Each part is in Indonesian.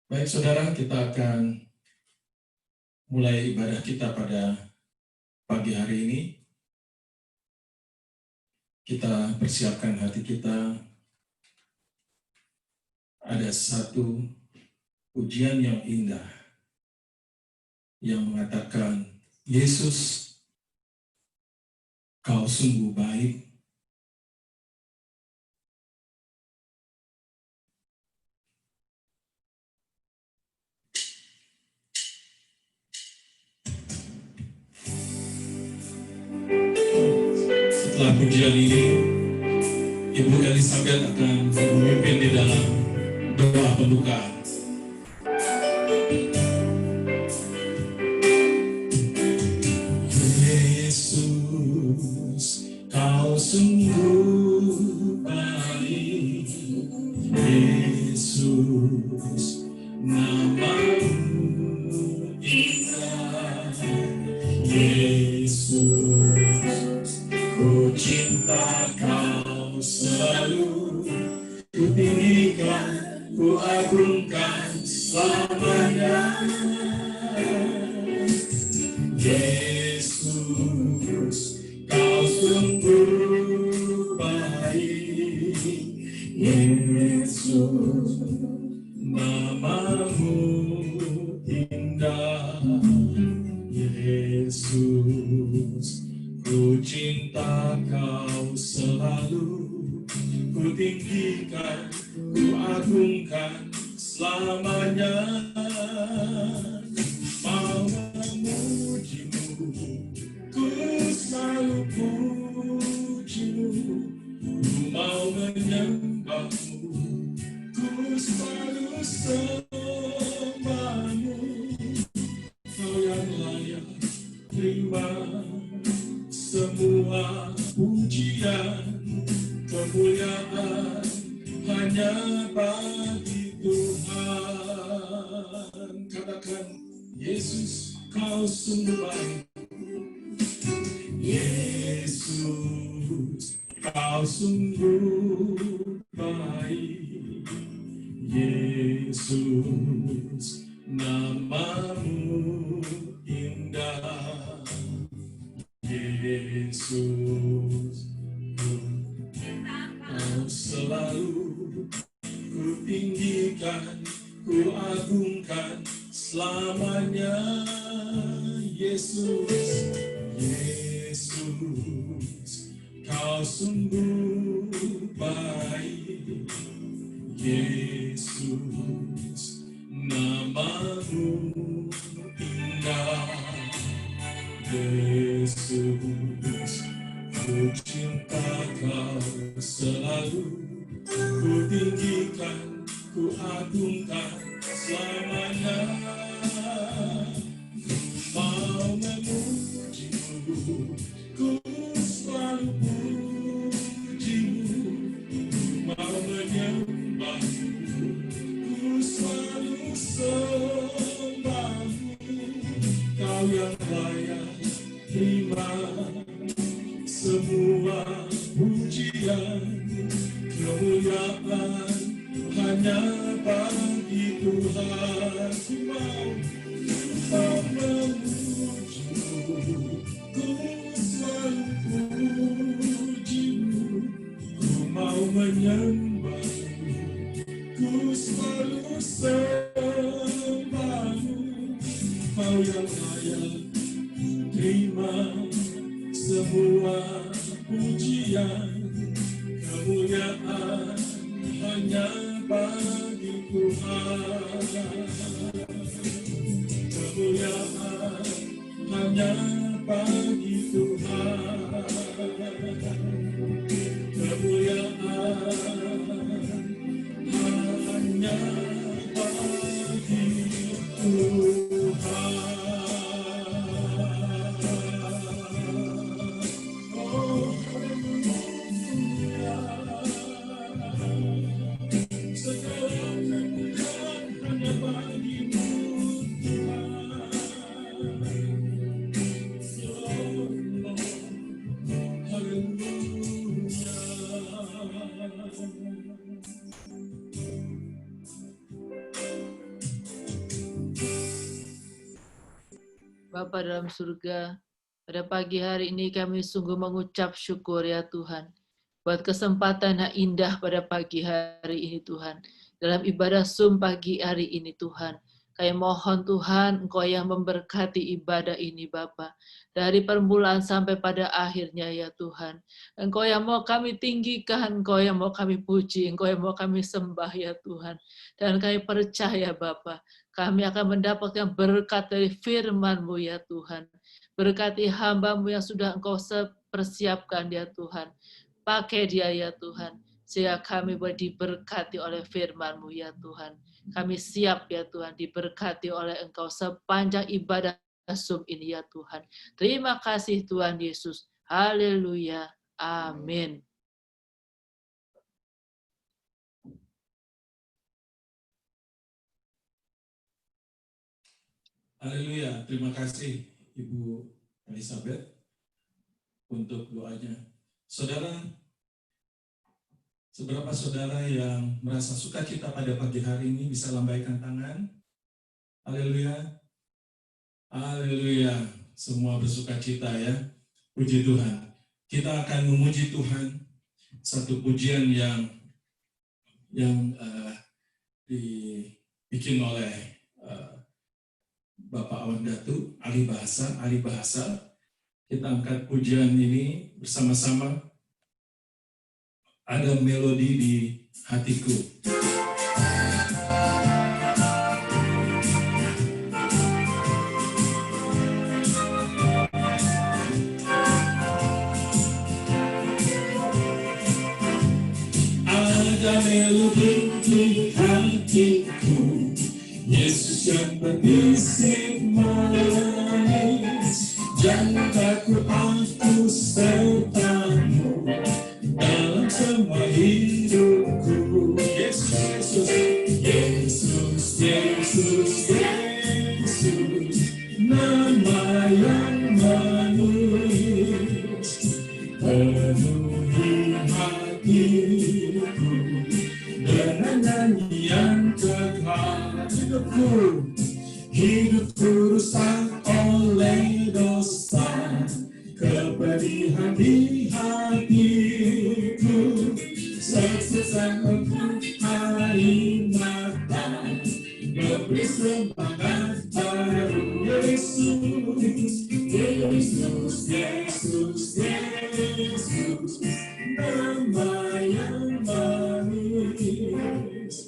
Baik saudara, kita akan mulai ibadah kita pada pagi hari ini. Kita persiapkan hati kita. Ada satu pujian yang indah yang mengatakan, Yesus, kau sungguh baik. Setelah pujian ini, Ibu Elizabeth akan memimpin di dalam doa pembukaan. Yesus, kau sungguh baik. Yesus, namamu indah. Yesus, ku cinta kau selalu, ku tinggikan, ku agungkan selamanya. Yesus, kau sungguh baik. Yesus, namamu indah. Yesus, ku cinta kau selalu, ku tinggikan, ku agungkan selamanya. Mau memujimu, ku selalu pujimu, ku mau menyembahmu, ku selalu sembahmu. Kau yang layak terima semua pujian, kemuliaan hanya bagi Tuhan. Katakan, Yesus, kau sungguh baik. Yesus, kau sungguh baik. Yesus, namamu indah. Yesus, kau selalu ku tinggikan, ku agungkan selamanya. Yesus, Yesus, kau sungguh baik. Yesus, namamu indah. Yesus, ku cinta kau selalu, ku tinggikan, ku agungkan selamanya. Mau memujimu, ku selalu pujimu, mau menyembahmu, ku selalu sembahmu. Kau yang layak terima semua pujian, kemuliaan hanya bagi Tuhan. Ku mau memujimu, ku selalu pujimu, ku mau menyembahmu, ku selalu sembahmu. Kau yang layak terima semua pujian, kemuliaan hanya bagi Tuhan. Kemuliaan hanya bagi Tuhan. Kemuliaan hanya bagi Tuhan. Bapa dalam surga, pada pagi hari ini kami sungguh mengucap syukur ya Tuhan, buat kesempatan yang indah pada pagi hari ini Tuhan. Dalam ibadah Zoom pagi hari ini Tuhan, kami mohon Tuhan Engkau yang memberkati ibadah ini Bapa. Dari permulaan sampai pada akhirnya ya Tuhan. Engkau yang mau kami tinggikan, Engkau yang mau kami puji, Engkau yang mau kami sembah ya Tuhan. Dan kami percaya Bapa, kami akan mendapatkan berkat dari firman-Mu ya Tuhan. Berkati hamba-Mu yang sudah Engkau persiapkan ya Tuhan. Pakai dia ya Tuhan. Sehingga kami boleh diberkati oleh firman-Mu ya Tuhan. Kami siap ya Tuhan diberkati oleh Engkau sepanjang ibadah Zoom ini ya Tuhan. Terima kasih Tuhan Yesus. Haleluya. Amin. Haleluya. Terima kasih Ibu Elizabeth untuk doanya. Saudara, seberapa saudara yang merasa sukacita pada pagi hari ini bisa lambaikan tangan? Haleluya. Haleluya. Semua bersukacita ya. Puji Tuhan. Kita akan memuji Tuhan. Satu pujian yang dibikin oleh Bapak Awan Datu, ahli bahasa. Kita angkat pujian ini bersama-sama. Ada melodi di hatiku. Ada melodi di hatiku, Yesus yang berbisik manis, jangan takut aku sertamu dalam semua hidupku. Yesus, Yesus, Yesus, Yesus, nama yang manis, penuhi hatiku dengan nyanyian kekal. Hidupku rusak oleh dosa, kepedihan di hatiku, sesuatu engkau hari mata, beri semangat baru. Yesus, Yesus, Yesus, Yesus, nama yang manis,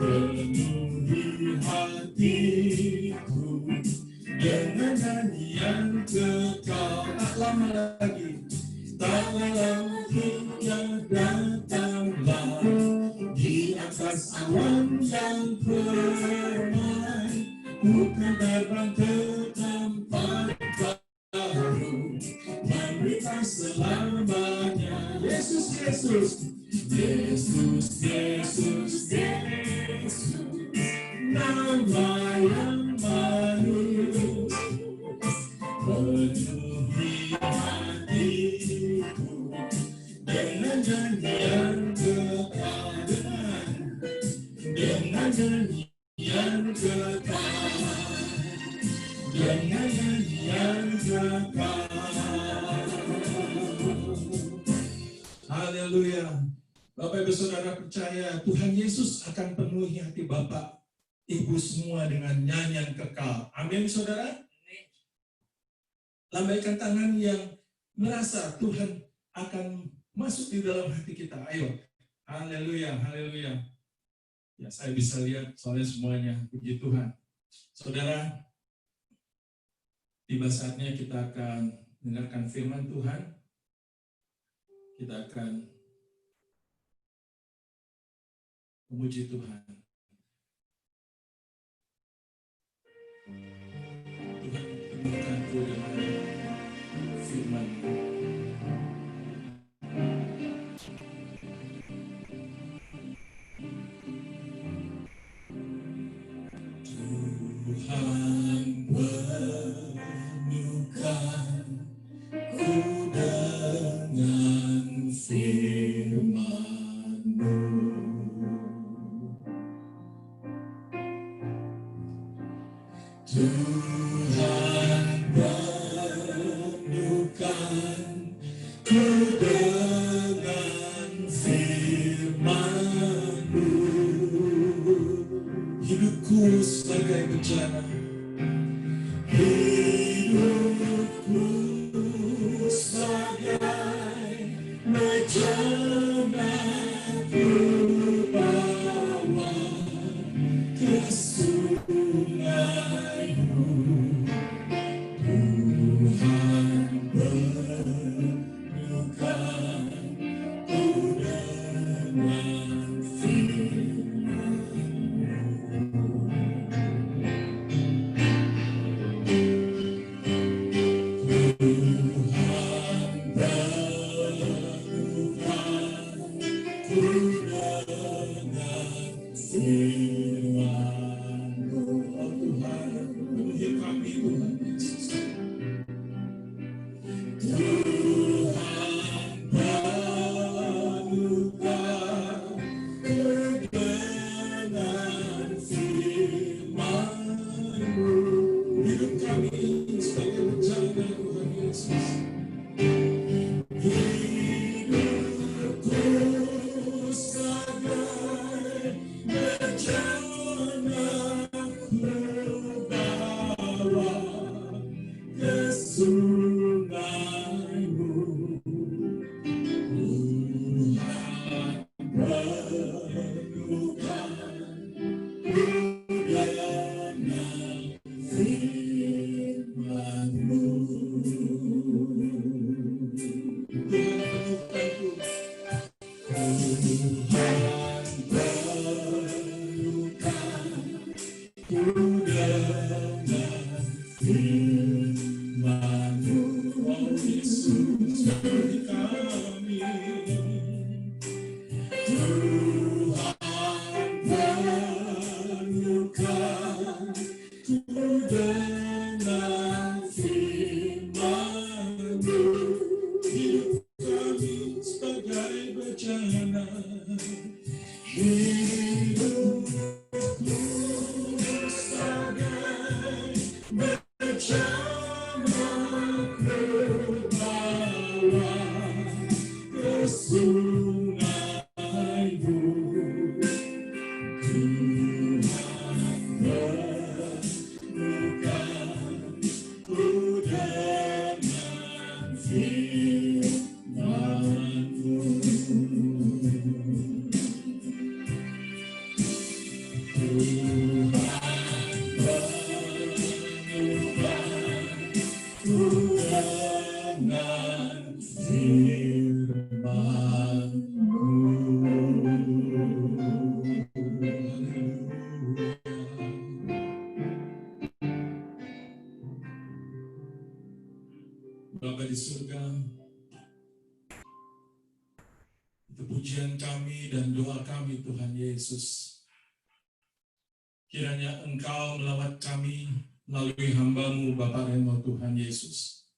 penuhi hatiku dengan nyanyian kekal. Tak lama lagi, tak lama hingga datanglah di atas awan yang permai, bukan terbang ke tempat baru, memberikan selamanya. Yesus, Yesus, Yesus, Yesus, Yesus, nama yang manis, penuhi hatiku dengan nyanyian kekal, dengan nyanyian kekal, dengan nyanyian kekal. Haleluya. Bapak Ibu Saudara percaya Tuhan Yesus akan penuhi hati Bapak Ibu semua dengan nyanyian kekal. Amin saudara. Lambaikan tangan yang merasa Tuhan akan masuk di dalam hati kita. Ayo. Haleluya, haleluya. Ya, saya bisa lihat soalnya semuanya. Puji Tuhan. Saudara, tiba saatnya kita akan mendengarkan firman Tuhan. Kita akan memuji Tuhan. Tuhan penuhkanku dengan firman-Mu. Tuhan penuhkanku dengan firman-Mu. Tuhan ku dengan firman-Mu. Hidupku sebagai bencana, hidupku sebagai bencana, ku bawa ke sungai-Mu. Tuhan perlukan ku dengan firman-Mu. Oh Tuhan, penuhi kami Tuhan Yesus. Tuhan perlukan ku dengan firman-Mu. Hidup kami sebagai bencana Tuhan Yesus. Hidupku sebagai bencana, ku bawa ke sungai-Mu. Tuhan perlukan ku dengan firman-Mu. Bapa di surga, itu pujian kami dan doa kami Tuhan Yesus. Kiranya Engkau melawat kami melalui hamba-Mu Bapa Remo Tuhan Yesus.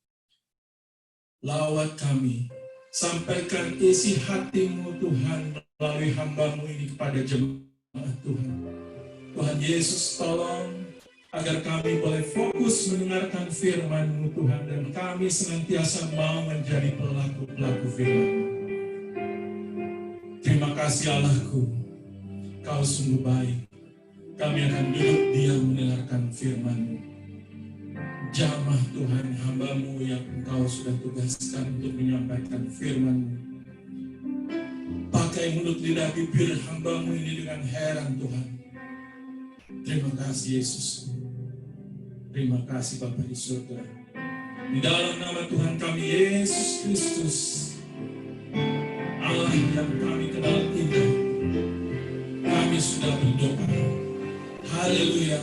Lawat kami, sampaikan isi hati-Mu Tuhan melalui hamba-Mu ini kepada jemaat Tuhan. Tuhan Yesus tolong agar kami boleh fokus mendengarkan firman-Mu Tuhan, dan kami senantiasa mau menjadi pelaku-pelaku firman-Mu. Terima kasih Allahku, Kau sungguh baik. Kami akan duduk diam mendengarkan firman-Mu. Jamah Tuhan hamba-Mu yang Engkau sudah tugaskan untuk menyampaikan firman-Mu. Pakai mulut lidah bibir hamba-Mu ini dengan heran Tuhan. Terima kasih Yesus. Terima kasih Bapa di surga. Di dalam nama Tuhan kami Yesus Kristus, Allah yang kami kenal indah, kami sudah berdoa. Haleluya.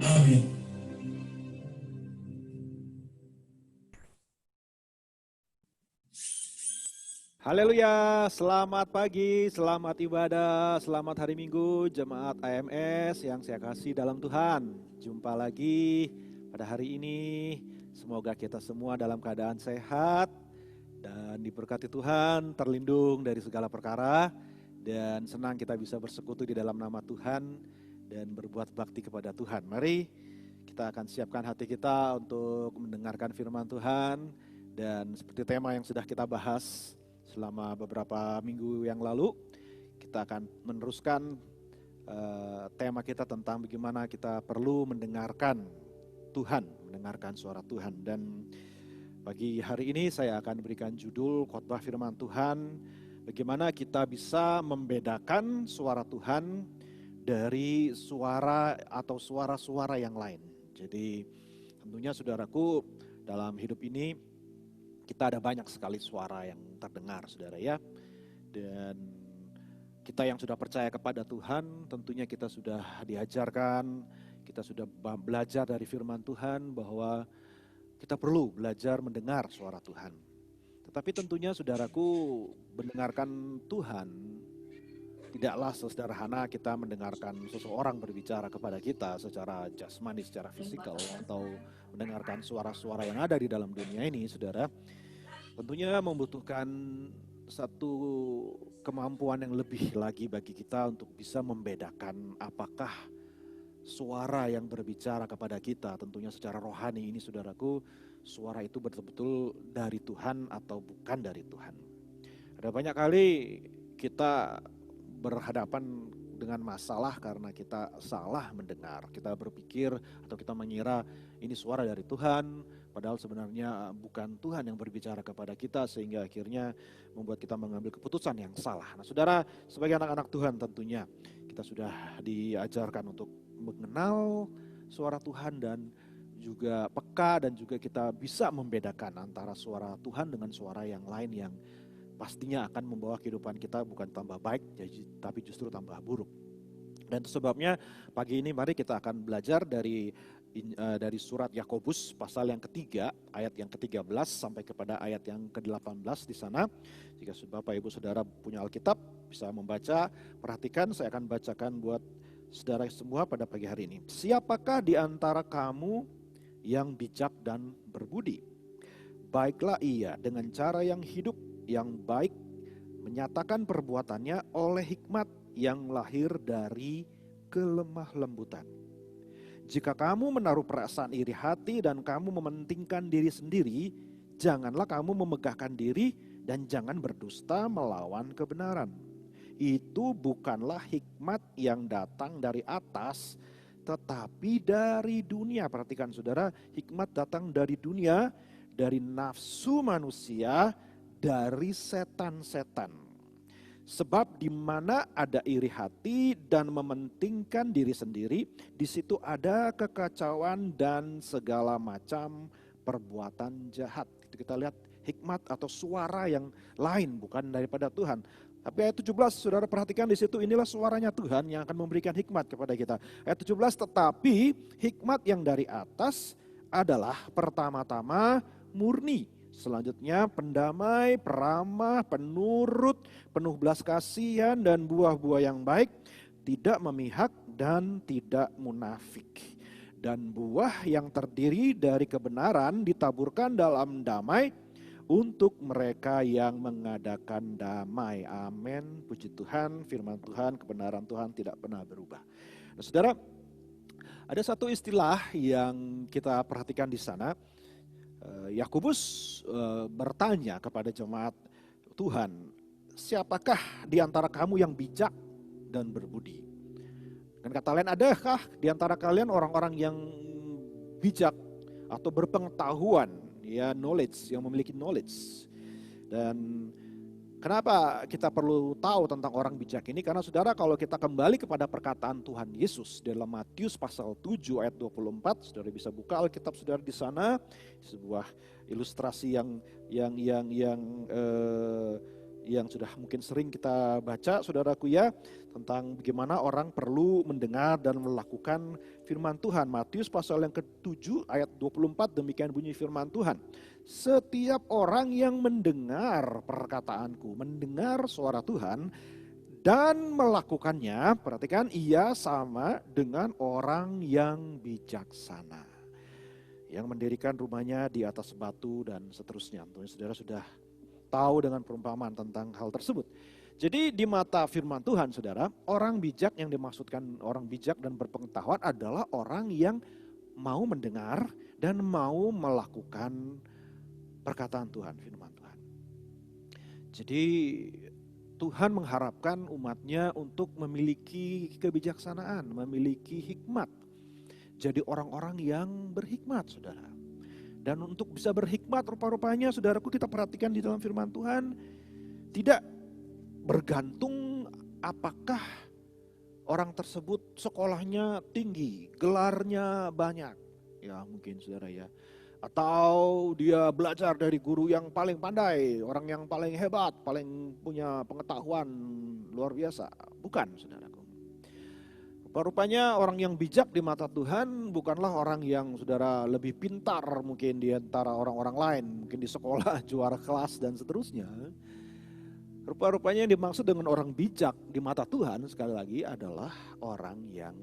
Amin. Haleluya, selamat pagi, selamat ibadah, selamat hari Minggu, jemaat AMS yang saya kasih dalam Tuhan. Jumpa lagi pada hari ini, semoga kita semua dalam keadaan sehat dan diberkati Tuhan, terlindung dari segala perkara, dan senang kita bisa bersekutu di dalam nama Tuhan dan berbuat bakti kepada Tuhan. Mari kita akan siapkan hati kita untuk mendengarkan firman Tuhan. Dan seperti tema yang sudah kita bahas selama beberapa minggu yang lalu, kita akan meneruskan tema kita tentang bagaimana kita perlu mendengarkan Tuhan, mendengarkan suara Tuhan. Dan pagi hari ini saya akan berikan judul khotbah firman Tuhan, bagaimana kita bisa membedakan suara Tuhan dari suara atau suara-suara yang lain. Jadi tentunya saudaraku, dalam hidup ini kita ada banyak sekali suara yang terdengar, saudara ya. Dan kita yang sudah percaya kepada Tuhan, tentunya kita sudah diajarkan, kita sudah belajar dari firman Tuhan bahwa kita perlu belajar mendengar suara Tuhan. Tetapi tentunya saudaraku, mendengarkan Tuhan tidaklah sesederhana kita mendengarkan seseorang berbicara kepada kita secara jasmani, secara fisikal, atau mendengarkan suara-suara yang ada di dalam dunia ini, saudara. Tentunya membutuhkan satu kemampuan yang lebih lagi bagi kita untuk bisa membedakan apakah suara yang berbicara kepada kita, tentunya secara rohani ini, saudaraku, suara itu betul-betul dari Tuhan atau bukan dari Tuhan. Ada banyak kali kita berhadapan dengan masalah karena kita salah mendengar. Kita berpikir atau kita mengira ini suara dari Tuhan, padahal sebenarnya bukan Tuhan yang berbicara kepada kita, sehingga akhirnya membuat kita mengambil keputusan yang salah. Nah, saudara, sebagai anak-anak Tuhan tentunya kita sudah diajarkan untuk mengenal suara Tuhan dan juga peka, dan juga kita bisa membedakan antara suara Tuhan dengan suara yang lain yang pastinya akan membawa kehidupan kita bukan tambah baik, tapi justru tambah buruk. Dan itu sebabnya pagi ini mari kita akan belajar dari surat Yakobus pasal yang ketiga, ayat yang ke-13 sampai kepada ayat yang ke-18 di sana. Jika Bapak Ibu Saudara punya Alkitab, bisa membaca, perhatikan, saya akan bacakan buat saudara semua pada pagi hari ini. Siapakah di antara kamu yang bijak dan berbudi? Baiklah ia dengan cara yang hidup yang baik, menyatakan perbuatannya oleh hikmat yang lahir dari kelemah lembutan. Jika kamu menaruh perasaan iri hati dan kamu mementingkan diri sendiri, janganlah kamu memegahkan diri dan jangan berdusta melawan kebenaran. Itu bukanlah hikmat yang datang dari atas, tetapi dari dunia. Perhatikan saudara, hikmat datang dari dunia, dari nafsu manusia, dari setan-setan. Sebab di mana ada iri hati dan mementingkan diri sendiri, di situ ada kekacauan dan segala macam perbuatan jahat. Itu kita lihat hikmat atau suara yang lain, bukan daripada Tuhan. Tapi ayat 17, saudara perhatikan di situ, inilah suaranya Tuhan yang akan memberikan hikmat kepada kita. Ayat 17, tetapi hikmat yang dari atas adalah pertama-tama murni. Selanjutnya pendamai, peramah, penurut, penuh belas kasihan dan buah-buah yang baik, tidak memihak dan tidak munafik. Dan buah yang terdiri dari kebenaran ditaburkan dalam damai untuk mereka yang mengadakan damai. Amin. Puji Tuhan, firman Tuhan, kebenaran Tuhan tidak pernah berubah. Nah, saudara, ada satu istilah yang kita perhatikan di sana. Yakobus bertanya kepada jemaat Tuhan, siapakah di antara kamu yang bijak dan berbudi? Dan kata lain, adakah di antara kalian orang-orang yang bijak atau berpengetahuan, ya, knowledge, yang memiliki knowledge? Dan kenapa kita perlu tahu tentang orang bijak ini? Karena saudara, kalau kita kembali kepada perkataan Tuhan Yesus dalam Matius pasal 7 ayat 24, saudara bisa buka Alkitab saudara di sana, sebuah ilustrasi yang sudah mungkin sering kita baca, saudaraku ya, tentang bagaimana orang perlu mendengar dan melakukan firman Tuhan. Matius pasal yang ke-7 ayat 24, demikian bunyi firman Tuhan. Setiap orang yang mendengar perkataanku, mendengar suara Tuhan dan melakukannya, perhatikan, ia sama dengan orang yang bijaksana, yang mendirikan rumahnya di atas batu dan seterusnya. Tentunya saudara sudah tahu dengan perumpamaan tentang hal tersebut. Jadi di mata firman Tuhan, saudara, orang bijak yang dimaksudkan orang bijak dan berpengetahuan adalah orang yang mau mendengar dan mau melakukan perkataan Tuhan, firman Tuhan. Jadi Tuhan mengharapkan umatnya untuk memiliki kebijaksanaan, memiliki hikmat. Jadi orang-orang yang berhikmat, saudara. Dan untuk bisa berhikmat rupa-rupanya, saudaraku, kita perhatikan di dalam firman Tuhan, tidak bergantung apakah orang tersebut sekolahnya tinggi, gelarnya banyak. Ya mungkin saudara ya. Atau dia belajar dari guru yang paling pandai, orang yang paling hebat, paling punya pengetahuan luar biasa. Bukan, saudaraku. Rupanya orang yang bijak di mata Tuhan bukanlah orang yang saudara lebih pintar mungkin di antara orang-orang lain, mungkin di sekolah juara kelas dan seterusnya. Rupanya yang dimaksud dengan orang bijak di mata Tuhan sekali lagi adalah orang yang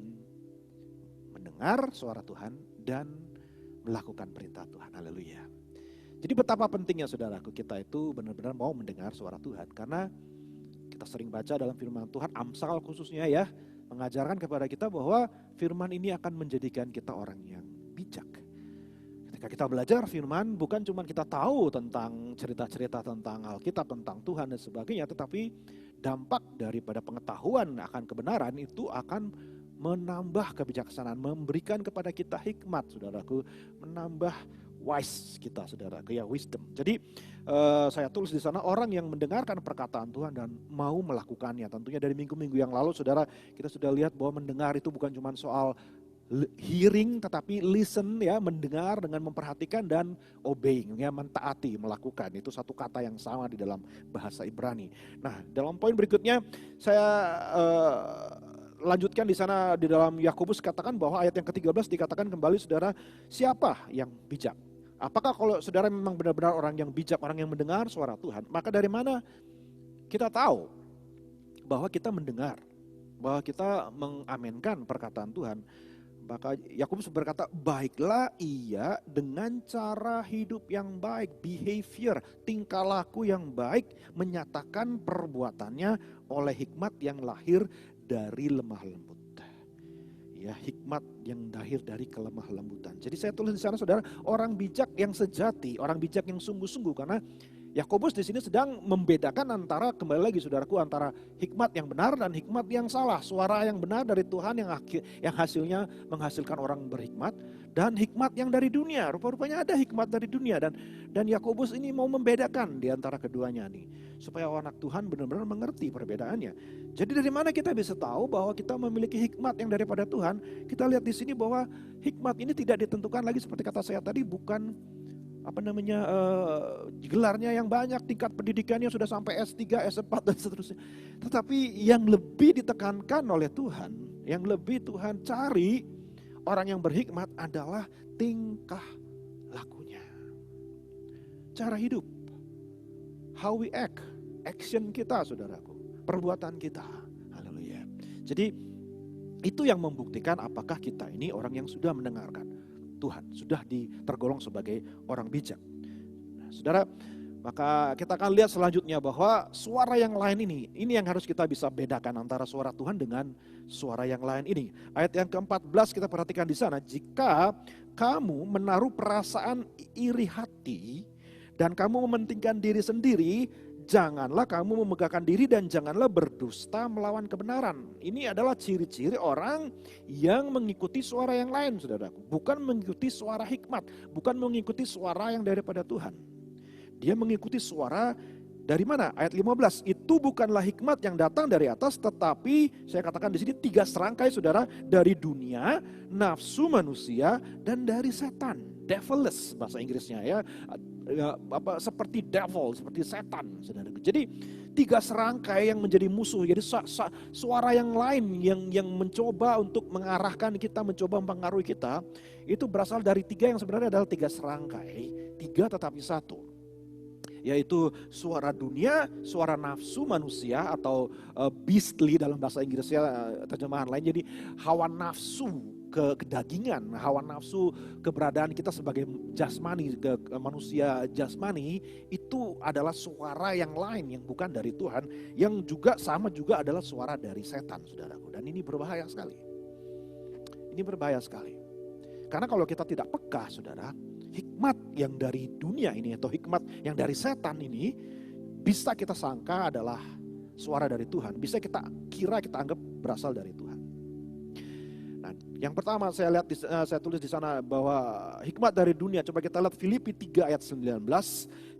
mendengar suara Tuhan dan melakukan perintah Tuhan. Haleluya. Jadi betapa pentingnya saudaraku kita itu benar-benar mau mendengar suara Tuhan. Karena kita sering baca dalam firman Tuhan, Amsal khususnya ya, mengajarkan kepada kita bahwa firman ini akan menjadikan kita orang yang bijak. Ketika kita belajar firman, bukan cuma kita tahu tentang cerita-cerita tentang Alkitab, tentang Tuhan dan sebagainya, tetapi dampak daripada pengetahuan akan kebenaran itu akan menambah kebijaksanaan, memberikan kepada kita hikmat, saudaraku, menambah wise kita, saudaraku, ya wisdom. Jadi saya tulis di sana orang yang mendengarkan perkataan Tuhan dan mau melakukannya. Tentunya dari minggu-minggu yang lalu, saudara, kita sudah lihat bahwa mendengar itu bukan cuma soal hearing, tetapi listen, ya, mendengar dengan memperhatikan dan obeying, ya, mentaati, melakukan. Itu satu kata yang sama di dalam bahasa Ibrani. Nah, dalam poin berikutnya saya lanjutkan di sana di dalam Yakobus katakan bahwa ayat yang ke-13 dikatakan kembali, saudara, siapa yang bijak? Apakah kalau saudara memang benar-benar orang yang bijak, orang yang mendengar suara Tuhan, maka dari mana kita tahu bahwa kita mendengar, bahwa kita mengamenkan perkataan Tuhan? Maka Yakobus berkata, baiklah ia dengan cara hidup yang baik, behavior, tingkah laku yang baik, menyatakan perbuatannya oleh hikmat yang lahir dari lemah lembut. Ya, hikmat yang lahir dari kelemah lembutan. Jadi saya tulis di sana, saudara, orang bijak yang sejati, orang bijak yang sungguh-sungguh, karena Yakobus di sini sedang membedakan antara, kembali lagi saudaraku, antara hikmat yang benar dan hikmat yang salah. Suara yang benar dari Tuhan yang hasilnya menghasilkan orang berhikmat, dan hikmat yang dari dunia. Rupa-rupanya ada hikmat dari dunia, dan Yakobus ini mau membedakan di antara keduanya nih, supaya anak Tuhan benar-benar mengerti perbedaannya. Jadi dari mana kita bisa tahu bahwa kita memiliki hikmat yang daripada Tuhan? Kita lihat di sini bahwa hikmat ini tidak ditentukan lagi seperti kata saya tadi, bukan gelarnya yang banyak, tingkat pendidikannya sudah sampai S3, S4 dan seterusnya. Tetapi yang lebih ditekankan oleh Tuhan, yang lebih Tuhan cari orang yang berhikmat adalah tingkah lakunya. Cara hidup. How we act, action kita, saudaraku, perbuatan kita. Haleluya. Jadi itu yang membuktikan apakah kita ini orang yang sudah mendengarkan Tuhan, sudah tergolong sebagai orang bijak. Nah, saudara, maka kita akan lihat selanjutnya bahwa suara yang lain ini yang harus kita bisa bedakan antara suara Tuhan dengan suara yang lain ini. Ayat yang ke-14 kita perhatikan di sana, jika kamu menaruh perasaan iri hati dan kamu mementingkan diri sendiri, janganlah kamu memegahkan diri dan janganlah berdusta melawan kebenaran. Ini adalah ciri-ciri orang yang mengikuti suara yang lain, saudaraku. Bukan mengikuti suara hikmat, bukan mengikuti suara yang daripada Tuhan. Dia mengikuti suara dari mana? Ayat 15, itu bukanlah hikmat yang datang dari atas, tetapi saya katakan di sini 3 serangkai, saudara, dari dunia, nafsu manusia, dan dari setan. Devilish bahasa Inggrisnya ya, seperti devil, seperti setan, saudara. Jadi 3 serangkai yang menjadi musuh. Jadi suara yang lain yang mencoba untuk mengarahkan kita, mencoba mempengaruhi kita, itu berasal dari 3 yang sebenarnya adalah 3 serangkai, 3 tetapi 1. Yaitu suara dunia, suara nafsu manusia atau beastly dalam bahasa Inggrisnya, terjemahan lain. Jadi hawa nafsu kedagingan, hawa nafsu keberadaan kita sebagai jasmani, manusia jasmani, itu adalah suara yang lain yang bukan dari Tuhan, yang juga sama juga adalah suara dari setan, saudaraku. Dan ini berbahaya sekali. Ini berbahaya sekali. Karena kalau kita tidak peka, saudara, hikmat yang dari dunia ini atau hikmat yang dari setan ini bisa kita sangka adalah suara dari Tuhan. Bisa kita kira, kita anggap berasal dari Tuhan. Nah, yang pertama saya lihat, saya tulis di sana bahwa hikmat dari dunia. Coba kita lihat Filipi 3 ayat 19.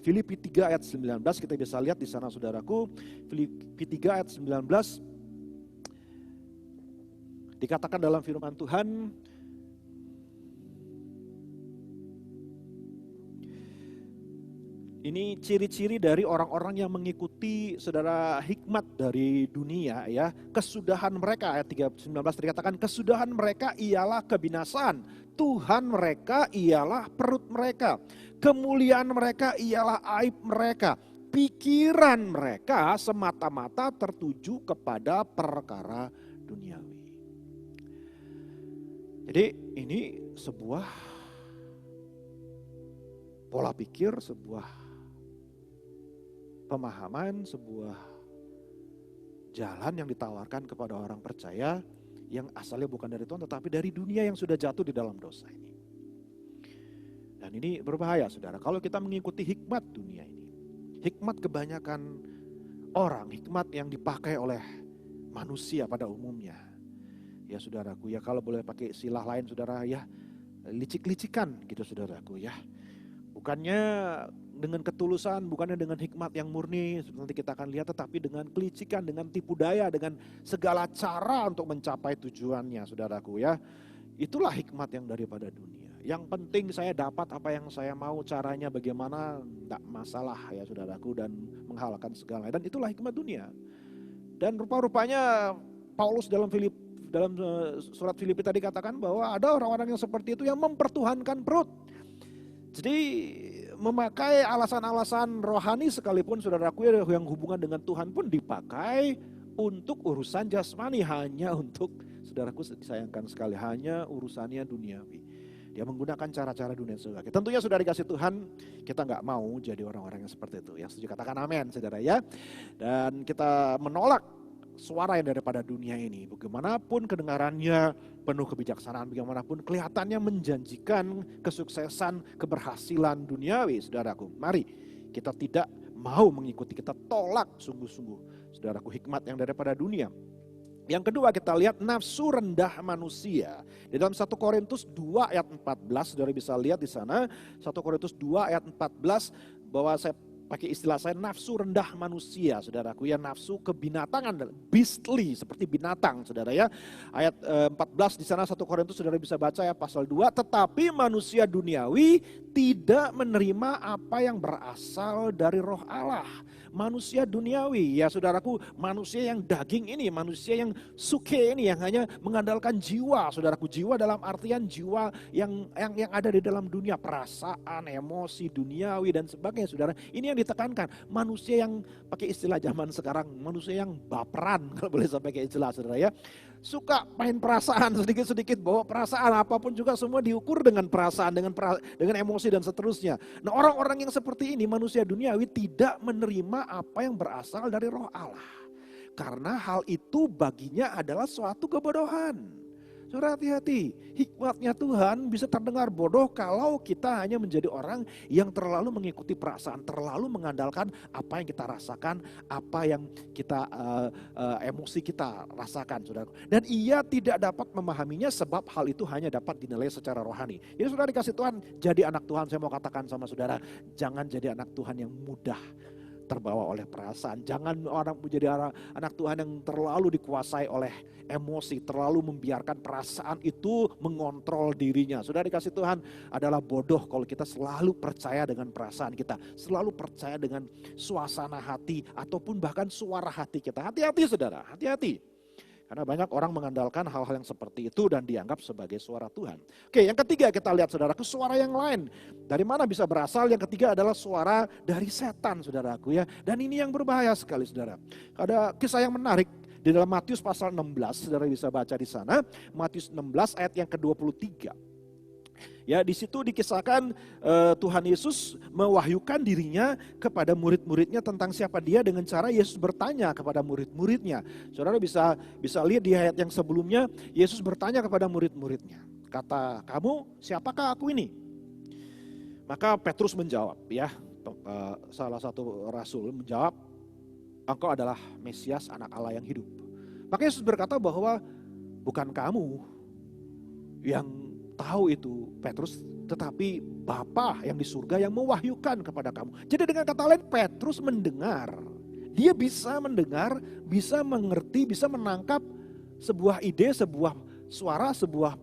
Filipi 3 ayat 19 kita bisa lihat di sana, saudaraku. Filipi 3 ayat 19 dikatakan dalam firman Tuhan, ini ciri-ciri dari orang-orang yang mengikuti, saudara, hikmat dari dunia ya. Kesudahan mereka, ayat 19 dikatakan, kesudahan mereka ialah kebinasaan. Tuhan mereka ialah perut mereka. Kemuliaan mereka ialah aib mereka. Pikiran mereka semata-mata tertuju kepada perkara duniawi. Jadi ini sebuah pola pikir, sebuah pemahaman, sebuah jalan yang ditawarkan kepada orang percaya yang asalnya bukan dari Tuhan tetapi dari dunia yang sudah jatuh di dalam dosa ini. Dan ini berbahaya, saudara, kalau kita mengikuti hikmat dunia ini. Hikmat kebanyakan orang, hikmat yang dipakai oleh manusia pada umumnya. Ya saudaraku, ya kalau boleh pakai istilah lain, saudara, ya licik-licikan gitu, saudaraku, ya. Bukannya dengan ketulusan, bukannya dengan hikmat yang murni, nanti kita akan lihat, tetapi dengan kelicikan, dengan tipu daya, dengan segala cara untuk mencapai tujuannya, saudaraku, ya. Itulah hikmat yang daripada dunia. Yang penting saya dapat apa yang saya mau, caranya bagaimana, tidak masalah ya saudaraku, dan menghalalkan segala. Dan itulah hikmat dunia. Dan rupa-rupanya Paulus dalam surat Filipi tadi katakan bahwa ada orang-orang yang seperti itu yang mempertuhankan perut. Jadi memakai alasan-alasan rohani sekalipun, saudaraku, yang hubungan dengan Tuhan pun dipakai untuk urusan jasmani, hanya untuk, saudaraku, disayangkan sekali, hanya urusannya duniawi. Dia menggunakan cara-cara dunia, saudara. Tentunya sudah dikasih Tuhan, kita nggak mau jadi orang-orang yang seperti itu. Yang setuju katakan amin, saudara, ya. Dan kita menolak suara yang daripada dunia ini. Bagaimanapun kedengarannya penuh kebijaksanaan, bagaimanapun kelihatannya menjanjikan kesuksesan, keberhasilan duniawi, saudaraku. Mari kita tidak mau mengikuti, kita tolak sungguh-sungguh, saudaraku, hikmat yang daripada dunia. Yang kedua, kita lihat nafsu rendah manusia. Di dalam 1 Korintus 2 ayat 14, saudara bisa lihat di sana, 1 Korintus 2 ayat 14, bahwa saya pakai istilah saya nafsu rendah manusia, saudaraku, ya, nafsu kebinatangan, beastly, seperti binatang, saudara, ya. Ayat 14 di sana 1 Korintus, saudara bisa baca ya, pasal 2, tetapi manusia duniawi tidak menerima apa yang berasal dari roh Allah. Manusia duniawi, ya saudaraku, manusia yang daging ini, manusia yang suke ini, yang hanya mengandalkan jiwa, saudaraku, jiwa dalam artian jiwa yang ada di dalam dunia, perasaan, emosi, duniawi dan sebagainya, saudara. Ini yang ditekankan, manusia yang pakai istilah zaman sekarang, manusia yang baperan, kalau boleh saya pakai istilah, saudara, ya. Suka main perasaan, sedikit-sedikit bawa perasaan, apapun juga semua diukur dengan perasaan, dengan emosi dan seterusnya. Nah, orang-orang yang seperti ini, manusia duniawi, tidak menerima apa yang berasal dari roh Allah. Karena hal itu baginya adalah suatu kebodohan. Saudara, hati-hati, hikmatnya Tuhan bisa terdengar bodoh kalau kita hanya menjadi orang yang terlalu mengikuti perasaan, terlalu mengandalkan apa yang kita rasakan, apa yang kita emosi kita rasakan, saudara. Dan ia tidak dapat memahaminya sebab hal itu hanya dapat dinilai secara rohani. Jadi saudara dikasih Tuhan, jadi anak Tuhan, saya mau katakan sama saudara, jangan jadi anak Tuhan yang mudah terbawa oleh perasaan. Jangan orang menjadi anak Tuhan yang terlalu dikuasai oleh emosi, terlalu membiarkan perasaan itu mengontrol dirinya. Sudah dikasih Tuhan, adalah bodoh kalau kita selalu percaya dengan perasaan kita, selalu percaya dengan suasana hati ataupun bahkan suara hati kita. Hati-hati saudara, hati-hati. Karena banyak orang mengandalkan hal-hal yang seperti itu dan dianggap sebagai suara Tuhan. Oke, yang ketiga kita lihat saudaraku, suara yang lain. Dari mana bisa berasal? Yang ketiga adalah suara dari setan, saudaraku, ya. Dan ini yang berbahaya sekali, saudara. Ada kisah yang menarik di dalam Matius pasal 16, saudara bisa baca di sana. Matius 16 ayat yang ke-23. Ya, di situ dikisahkan Tuhan Yesus mewahyukan dirinya kepada murid-muridnya tentang siapa dia dengan cara Yesus bertanya kepada murid-muridnya. Saudara bisa lihat di ayat yang sebelumnya, Yesus bertanya kepada murid-muridnya. Kata, kamu siapakah aku ini? Maka Petrus menjawab, ya, salah satu rasul menjawab, engkau adalah Mesias, anak Allah yang hidup. Maka Yesus berkata bahwa bukan kamu yang tahu itu, Petrus, tetapi Bapa yang di surga yang mewahyukan kepada kamu. Jadi dengan kata lain, Petrus mendengar. Dia bisa mendengar, bisa mengerti, bisa menangkap sebuah ide, sebuah suara, sebuah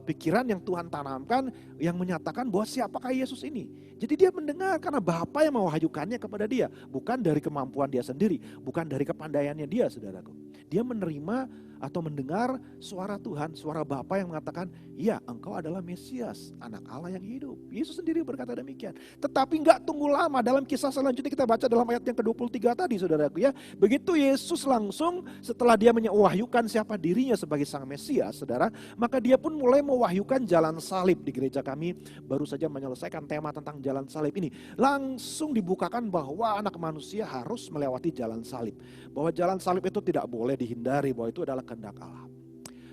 pikiran yang Tuhan tanamkan yang menyatakan bahwa siapakah Yesus ini. Jadi dia mendengar karena Bapa yang mewahyukannya kepada dia. Bukan dari kemampuan dia sendiri, bukan dari kepandaiannya dia, saudaraku. Dia menerima atau mendengar suara Tuhan, suara Bapa yang mengatakan, ya, engkau adalah Mesias, anak Allah yang hidup. Yesus sendiri berkata demikian. Tetapi enggak tunggu lama, dalam kisah selanjutnya kita baca dalam ayat yang ke-23 tadi, saudaraku ya. Begitu Yesus langsung setelah dia mewahyukan siapa dirinya sebagai sang Mesias, saudara, maka dia pun mulai mewahyukan jalan salib. Di gereja kami baru saja menyelesaikan tema tentang jalan salib ini. Langsung dibukakan bahwa anak manusia harus melewati jalan salib. Bahwa jalan salib itu tidak boleh dihindari, bahwa itu adalah kehendak Allah.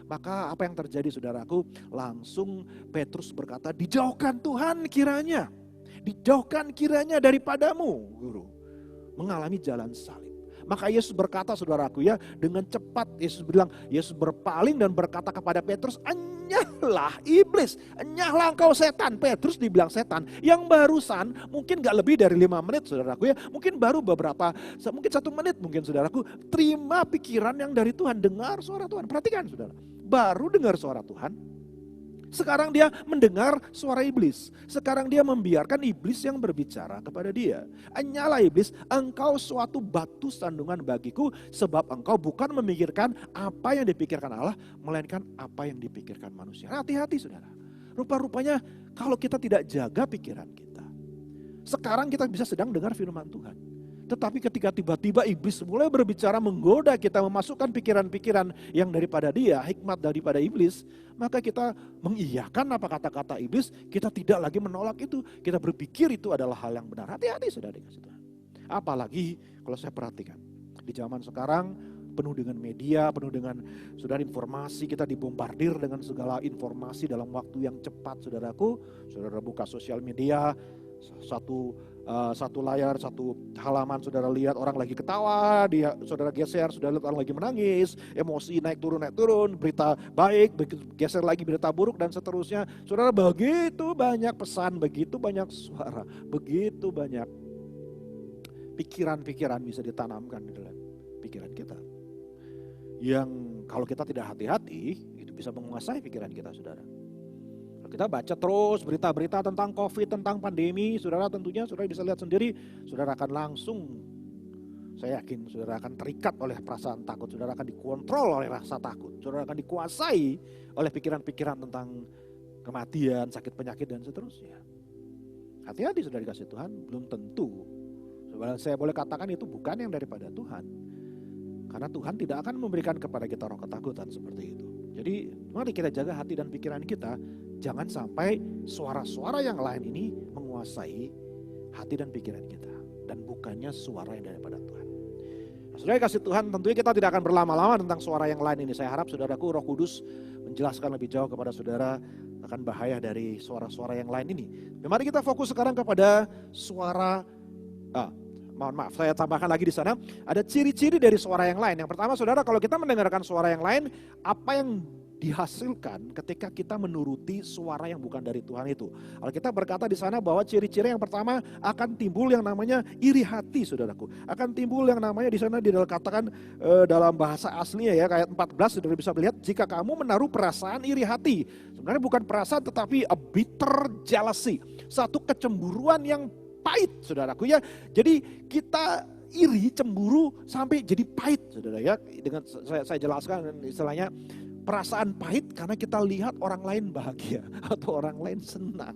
Maka apa yang terjadi, saudaraku? Langsung Petrus berkata, dijauhkan Tuhan kiranya. Dijauhkan kiranya daripadamu, guru. Mengalami jalan salib. Maka Yesus berkata, saudaraku ya, dengan cepat Yesus berpaling dan berkata kepada Petrus, enyahlah iblis, enyahlah engkau setan. Petrus dibilang setan, yang barusan mungkin gak lebih dari 5 menit, saudaraku ya, mungkin baru mungkin 1 menit mungkin, saudaraku, terima pikiran yang dari Tuhan, dengar suara Tuhan. Perhatikan, saudara, baru dengar suara Tuhan, sekarang dia mendengar suara iblis. Sekarang dia membiarkan iblis yang berbicara kepada dia. Enyahlah iblis, engkau suatu batu sandungan bagiku, sebab engkau bukan memikirkan apa yang dipikirkan Allah, melainkan apa yang dipikirkan manusia. Hati-hati, saudara. Rupa-rupanya kalau kita tidak jaga pikiran kita, sekarang kita bisa sedang dengar firman Tuhan. Tetapi ketika tiba-tiba iblis mulai berbicara, menggoda kita, memasukkan pikiran-pikiran yang daripada dia, hikmat daripada iblis, maka kita mengiyakan apa kata-kata iblis, kita tidak lagi menolak itu, kita berpikir itu adalah hal yang benar. Hati-hati, saudara dikasih Tuhan. Apalagi kalau saya perhatikan, di zaman sekarang penuh dengan media, penuh dengan saudara informasi, kita dibombardir dengan segala informasi dalam waktu yang cepat, saudaraku. Saudara buka sosial media, satu layar, satu halaman, saudara lihat orang lagi ketawa, saudara geser, saudara lihat orang lagi menangis, emosi naik turun, berita baik, geser lagi berita buruk dan seterusnya. Saudara, begitu banyak pesan, begitu banyak suara, begitu banyak pikiran-pikiran bisa ditanamkan di dalam pikiran kita. Yang kalau kita tidak hati-hati, itu bisa menguasai pikiran kita, saudara. Kita baca terus berita-berita tentang COVID, tentang pandemi, saudara, tentunya saudara bisa lihat sendiri, saudara akan langsung, saya yakin saudara akan terikat oleh perasaan takut, saudara akan dikontrol oleh rasa takut, saudara akan dikuasai oleh pikiran-pikiran tentang kematian, sakit penyakit dan seterusnya. Hati-hati, saudara dikasih Tuhan, belum tentu. Saya boleh katakan itu bukan yang daripada Tuhan. Karena Tuhan tidak akan memberikan kepada kita roh ketakutan seperti itu. Jadi mari kita jaga hati dan pikiran kita. Jangan sampai suara-suara yang lain ini menguasai hati dan pikiran kita. Dan bukannya suara yang daripada Tuhan. Nah, saudara kasih Tuhan, tentunya kita tidak akan berlama-lama tentang suara yang lain ini. Saya harap saudaraku, Roh Kudus menjelaskan lebih jauh kepada saudara akan bahaya dari suara-suara yang lain ini. Mari kita fokus sekarang kepada suara, mohon maaf, saya tambahkan lagi di sana. Ada ciri-ciri dari suara yang lain. Yang pertama, saudara, kalau kita mendengarkan suara yang lain, apa yang dihasilkan ketika kita menuruti suara yang bukan dari Tuhan itu? Alkitab berkata di sana bahwa ciri-ciri yang pertama akan timbul yang namanya iri hati, saudaraku. Akan timbul yang namanya di sana dikatakan dalam bahasa aslinya ya, ayat 14 saudara bisa melihat, jika kamu menaruh perasaan iri hati. Sebenarnya bukan perasaan tetapi a bitter jealousy, satu kecemburuan yang pahit, saudaraku ya. Jadi kita iri, cemburu sampai jadi pahit, saudara ya. Dengan saya jelaskan istilahnya perasaan pahit karena kita lihat orang lain bahagia atau orang lain senang.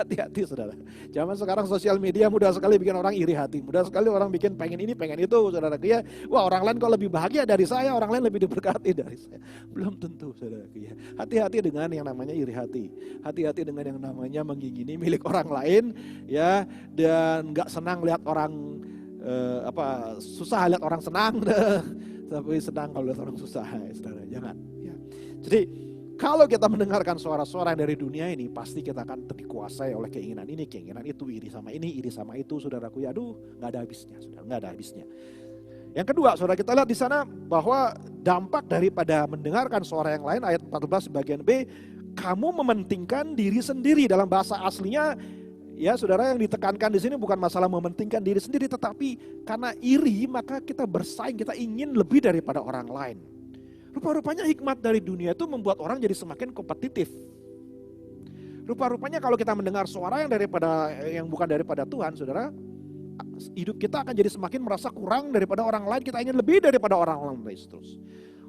Hati-hati saudara. Zaman sekarang sosial media mudah sekali bikin orang iri hati. Mudah sekali orang bikin pengen ini, pengen itu saudara. Ya, wah orang lain kok lebih bahagia dari saya, orang lain lebih diberkati dari saya. Belum tentu saudara. Ya. Hati-hati dengan yang namanya iri hati. Hati-hati dengan yang namanya mengingini milik orang lain. Ya, dan gak senang lihat orang susah lihat orang senang. Tapi senang kalau lihat orang susah, saudara. Jangan. Ya. Jadi kalau kita mendengarkan suara-suara yang dari dunia ini, pasti kita akan dikuasai oleh keinginan ini, keinginan itu, iri sama ini, iri sama itu, saudaraku. Ya aduh, gak ada habisnya, saudara, gak ada habisnya. Yang kedua, saudara, kita lihat di sana bahwa dampak daripada mendengarkan suara yang lain, ayat 14 bagian B, kamu mementingkan diri sendiri. Dalam bahasa aslinya, ya saudara, yang ditekankan di sini bukan masalah mementingkan diri sendiri, tetapi karena iri maka kita bersaing, kita ingin lebih daripada orang lain. Rupa-rupanya hikmat dari dunia itu membuat orang jadi semakin kompetitif. Rupa-rupanya kalau kita mendengar suara yang bukan daripada Tuhan, saudara, hidup kita akan jadi semakin merasa kurang daripada orang lain, kita ingin lebih daripada orang lain terus.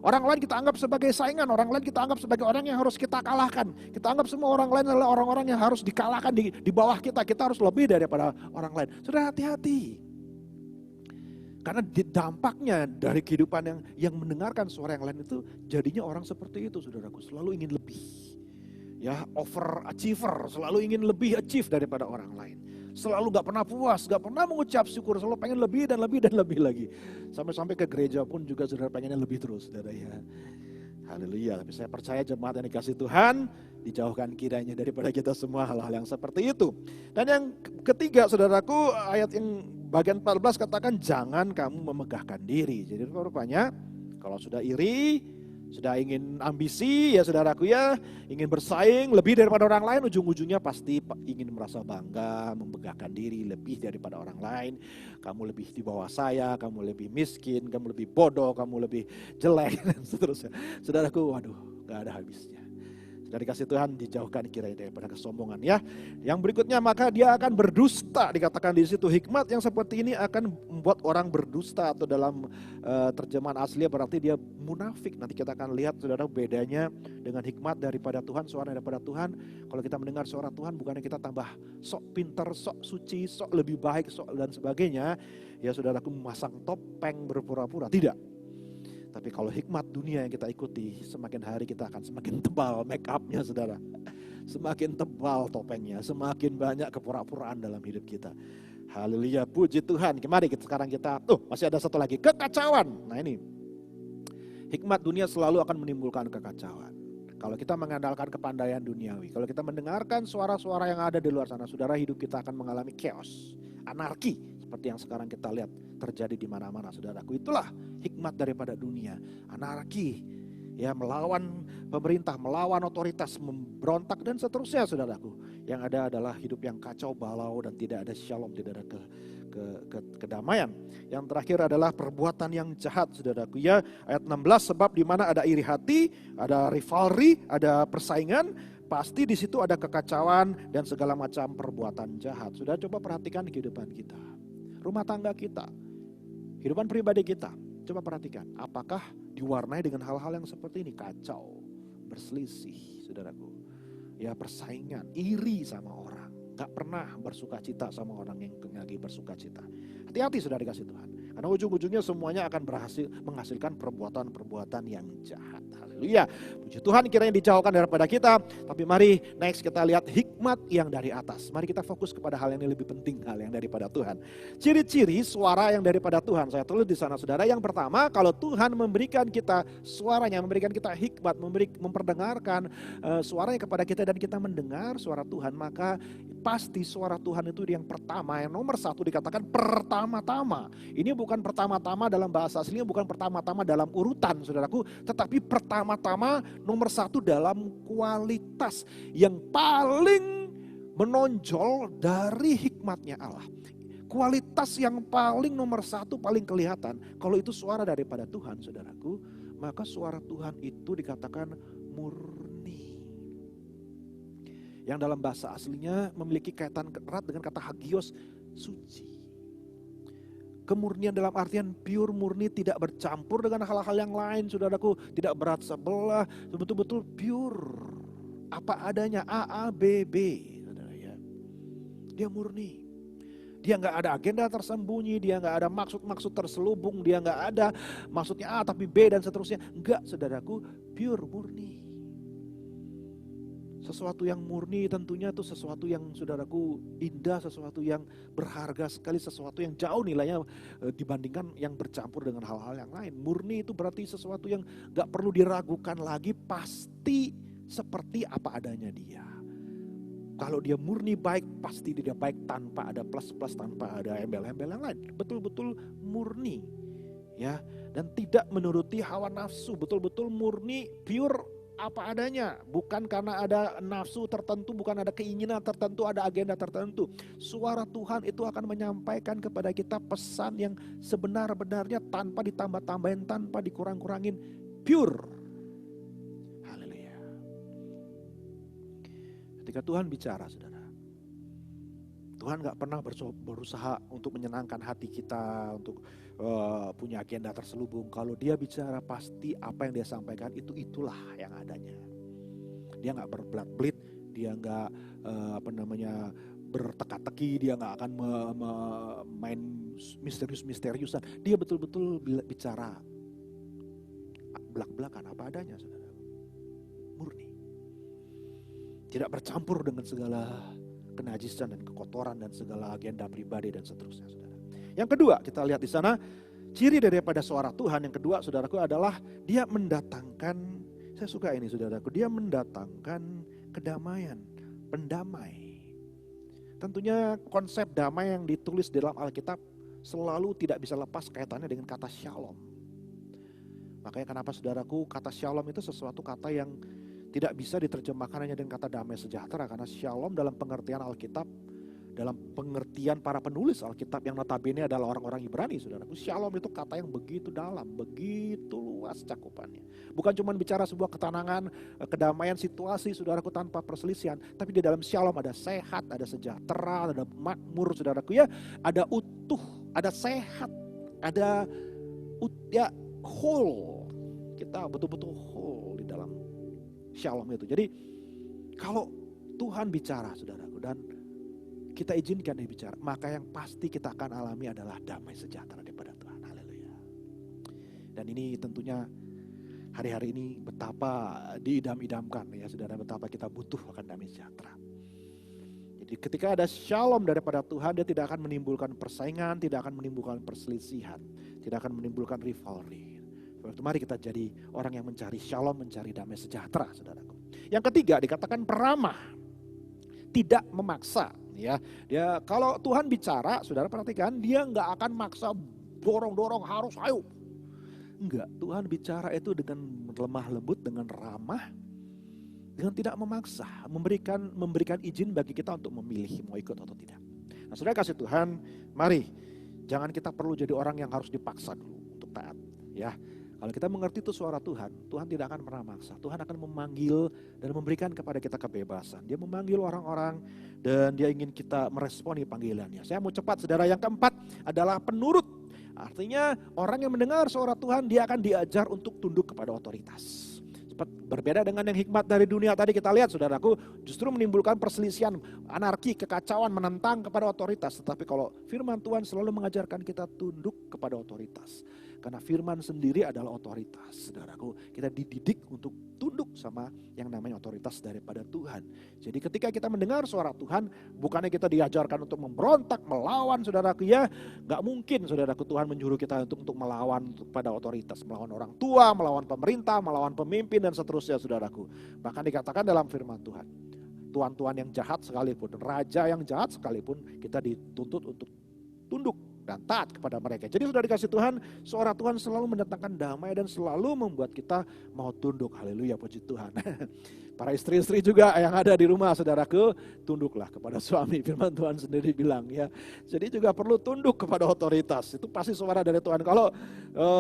Orang lain kita anggap sebagai saingan, orang lain kita anggap sebagai orang yang harus kita kalahkan. Kita anggap semua orang lain adalah orang-orang yang harus dikalahkan di bawah kita harus lebih daripada orang lain. Saudara, hati-hati. Karena dampaknya dari kehidupan yang mendengarkan suara yang lain itu jadinya orang seperti itu, saudaraku, selalu ingin lebih. Ya, overachiever, selalu ingin lebih achieve daripada orang lain. Selalu gak pernah puas, gak pernah mengucap syukur, selalu pengen lebih dan lebih dan lebih lagi. Sampai-sampai ke gereja pun juga saudara pengennya lebih terus, saudara ya. Haleluya, tapi saya percaya jemaat yang dikasih Tuhan, dijauhkan kiranya daripada kita semua hal-hal yang seperti itu. Dan yang ketiga, saudaraku, ayat yang bagian 14 katakan jangan kamu memegahkan diri. Jadi rupanya kalau sudah iri, sudah ingin ambisi ya saudaraku ya, ingin bersaing lebih daripada orang lain, ujung-ujungnya pasti ingin merasa bangga, memegahkan diri lebih daripada orang lain. Kamu lebih di bawah saya, kamu lebih miskin, kamu lebih bodoh, kamu lebih jelek dan seterusnya. Saudaraku, waduh, gak ada habisnya. Dari kasih Tuhan dijauhkan kiranya daripada kesombongan ya. Yang berikutnya maka dia akan berdusta, dikatakan di situ. Hikmat yang seperti ini akan membuat orang berdusta, atau dalam terjemahan aslinya berarti dia munafik. Nanti kita akan lihat saudara bedanya dengan hikmat daripada Tuhan, suara daripada Tuhan. Kalau kita mendengar suara Tuhan bukannya kita tambah sok pinter, sok suci, sok lebih baik, sok dan sebagainya. Ya saudaraku, memasang topeng berpura-pura, tidak. Tapi kalau hikmat dunia yang kita ikuti, semakin hari kita akan semakin tebal make up-nya saudara. Semakin tebal topengnya, semakin banyak kepura-puraan dalam hidup kita. Haleluya, puji Tuhan. Mari sekarang kita, masih ada satu lagi, kekacauan. Nah ini, hikmat dunia selalu akan menimbulkan kekacauan. Kalau kita mengandalkan kepandaian duniawi, kalau kita mendengarkan suara-suara yang ada di luar sana, saudara, hidup kita akan mengalami chaos, anarki. Seperti yang sekarang kita lihat terjadi di mana-mana, saudaraku. Itulah hikmat daripada dunia, anarki, ya, melawan pemerintah, melawan otoritas, memberontak dan seterusnya, saudaraku. Yang ada adalah hidup yang kacau balau dan tidak ada shalom, tidak ada kedamaian. Yang terakhir adalah perbuatan yang jahat, saudaraku. Ya, ayat 16, sebab di mana ada iri hati, ada rivalry, ada persaingan, pasti di situ ada kekacauan dan segala macam perbuatan jahat. Sudah coba perhatikan kehidupan kita, rumah tangga kita, kehidupan pribadi kita. Coba perhatikan, apakah diwarnai dengan hal-hal yang seperti ini? Kacau, berselisih, saudaraku. Ya, persaingan, iri sama orang, gak pernah bersuka cita sama orang yang lagi bersuka cita. Hati-hati saudara dikasih Tuhan, karena ujung-ujungnya semuanya akan menghasilkan perbuatan-perbuatan yang jahat. Haleluya, puji Tuhan, kiranya dijauhkan daripada kita. Tapi mari next kita lihat hikmat yang dari atas. Mari kita fokus kepada hal yang lebih penting, hal yang daripada Tuhan. Ciri-ciri suara yang daripada Tuhan, saya tulis di sana saudara. Yang pertama, kalau Tuhan memberikan kita suaranya, memberikan kita hikmat, memperdengarkan suaranya kepada kita dan kita mendengar suara Tuhan, maka pasti suara Tuhan itu yang pertama, yang nomor satu, dikatakan pertama-tama. Ini bukan pertama-tama dalam bahasa aslinya, bukan pertama-tama dalam urutan saudaraku, tetapi pertama-tama nomor satu dalam kualitas yang paling menonjol dari hikmatnya Allah. Kualitas yang paling nomor satu, paling kelihatan, kalau itu suara daripada Tuhan saudaraku, maka suara Tuhan itu dikatakan murni. Yang dalam bahasa aslinya memiliki kaitan erat dengan kata hagios, suci. Kemurnian dalam artian pure, murni, tidak bercampur dengan hal-hal yang lain saudaraku, tidak berat sebelah, betul-betul pure. Apa adanya, A, B, B, saudara ya. Dia murni. Dia nggak ada agenda tersembunyi, dia nggak ada maksud-maksud terselubung, dia nggak ada maksudnya A tapi B dan seterusnya. Enggak, saudaraku, pure, murni. Sesuatu yang murni tentunya itu sesuatu yang, saudaraku, indah, sesuatu yang berharga sekali, sesuatu yang jauh nilainya dibandingkan yang bercampur dengan hal-hal yang lain. Murni itu berarti sesuatu yang nggak perlu diragukan lagi, pasti seperti apa adanya dia. Kalau dia murni baik, pasti dia baik tanpa ada plus-plus, tanpa ada embel-embel yang lain. Betul-betul murni, ya, dan tidak menuruti hawa nafsu. Betul-betul murni, pure apa adanya. Bukan karena ada nafsu tertentu, bukan ada keinginan tertentu, ada agenda tertentu. Suara Tuhan itu akan menyampaikan kepada kita pesan yang sebenar-benarnya tanpa ditambah-tambahin, tanpa dikurang-kurangin, pure. Ketika Tuhan bicara, saudara, Tuhan gak pernah berusaha untuk menyenangkan hati kita, untuk punya agenda terselubung. Kalau dia bicara, pasti apa yang dia sampaikan itulah yang adanya. Dia gak berbelat-belit, dia gak berteka-teki, dia gak akan main misterius-misteriusan. Dia betul-betul bicara belak-belakan apa adanya, saudara. Murni. Tidak bercampur dengan segala kenajisan dan kekotoran dan segala agenda pribadi dan seterusnya, saudara. Yang kedua, kita lihat di sana ciri daripada suara Tuhan yang kedua, saudaraku, adalah dia mendatangkan, saya suka ini, saudaraku, dia mendatangkan kedamaian, pendamai. Tentunya konsep damai yang ditulis dalam Alkitab selalu tidak bisa lepas kaitannya dengan kata shalom. Makanya kenapa, saudaraku, kata shalom itu sesuatu kata yang tidak bisa diterjemahkan hanya dengan kata damai sejahtera, karena shalom dalam pengertian Alkitab, dalam pengertian para penulis Alkitab yang notabene adalah orang-orang Ibrani, saudaraku, shalom itu kata yang begitu dalam, begitu luas cakupannya. Bukan cuma bicara sebuah ketenangan, kedamaian situasi, saudaraku, tanpa perselisihan, tapi di dalam shalom ada sehat, ada sejahtera, ada makmur, saudaraku, ya, ada utuh, ada sehat, ada whole. Kita betul-betul whole di dalam shalom itu. Jadi kalau Tuhan bicara, saudaraku, dan kita izinkan dia bicara, maka yang pasti kita akan alami adalah damai sejahtera daripada Tuhan. Haleluya. Dan ini tentunya hari-hari ini betapa diidam-idamkan, ya saudara, betapa kita butuh akan damai sejahtera. Jadi ketika ada shalom daripada Tuhan, dia tidak akan menimbulkan persaingan, tidak akan menimbulkan perselisihan, tidak akan menimbulkan rivalry. Mari kita jadi orang yang mencari shalom, mencari damai sejahtera, saudaraku. Yang ketiga dikatakan peramah, tidak memaksa. Ya, dia kalau Tuhan bicara, saudara perhatikan, dia nggak akan maksa, dorong-dorong harus ayo. Enggak, Tuhan bicara itu dengan lemah lembut, dengan ramah, dengan tidak memaksa, memberikan izin bagi kita untuk memilih mau ikut atau tidak. Nah, saudara kasih Tuhan, mari jangan kita perlu jadi orang yang harus dipaksa dulu untuk taat, ya. Kalau kita mengerti itu suara Tuhan, Tuhan tidak akan pernah maksa. Tuhan akan memanggil dan memberikan kepada kita kebebasan. Dia memanggil orang-orang dan dia ingin kita meresponi panggilannya. Saya mau cepat, saudara. Yang keempat adalah penurut. Artinya orang yang mendengar suara Tuhan, dia akan diajar untuk tunduk kepada otoritas. Berbeda dengan yang hikmat dari dunia tadi kita lihat, saudaraku, justru menimbulkan perselisihan, anarki, kekacauan, menentang kepada otoritas. Tetapi kalau firman Tuhan selalu mengajarkan kita tunduk kepada otoritas. Karena firman sendiri adalah otoritas, saudaraku. Kita dididik untuk tunduk sama yang namanya otoritas daripada Tuhan. Jadi ketika kita mendengar suara Tuhan, bukannya kita diajarkan untuk memberontak, melawan, saudaraku, ya. Gak mungkin, saudaraku, Tuhan menyuruh kita untuk melawan kepada otoritas. Melawan orang tua, melawan pemerintah, melawan pemimpin, dan seterusnya, saudaraku. Bahkan dikatakan dalam firman Tuhan, tuan-tuan yang jahat sekalipun, raja yang jahat sekalipun, kita dituntut untuk tunduk dan taat kepada mereka. Jadi sudah dikasih Tuhan, suara Tuhan selalu mendatangkan damai dan selalu membuat kita mau tunduk. Haleluya, puji Tuhan. Para istri-istri juga yang ada di rumah, saudaraku, tunduklah kepada suami. Firman Tuhan sendiri bilang, ya. Jadi juga perlu tunduk kepada otoritas. Itu pasti suara dari Tuhan. Kalau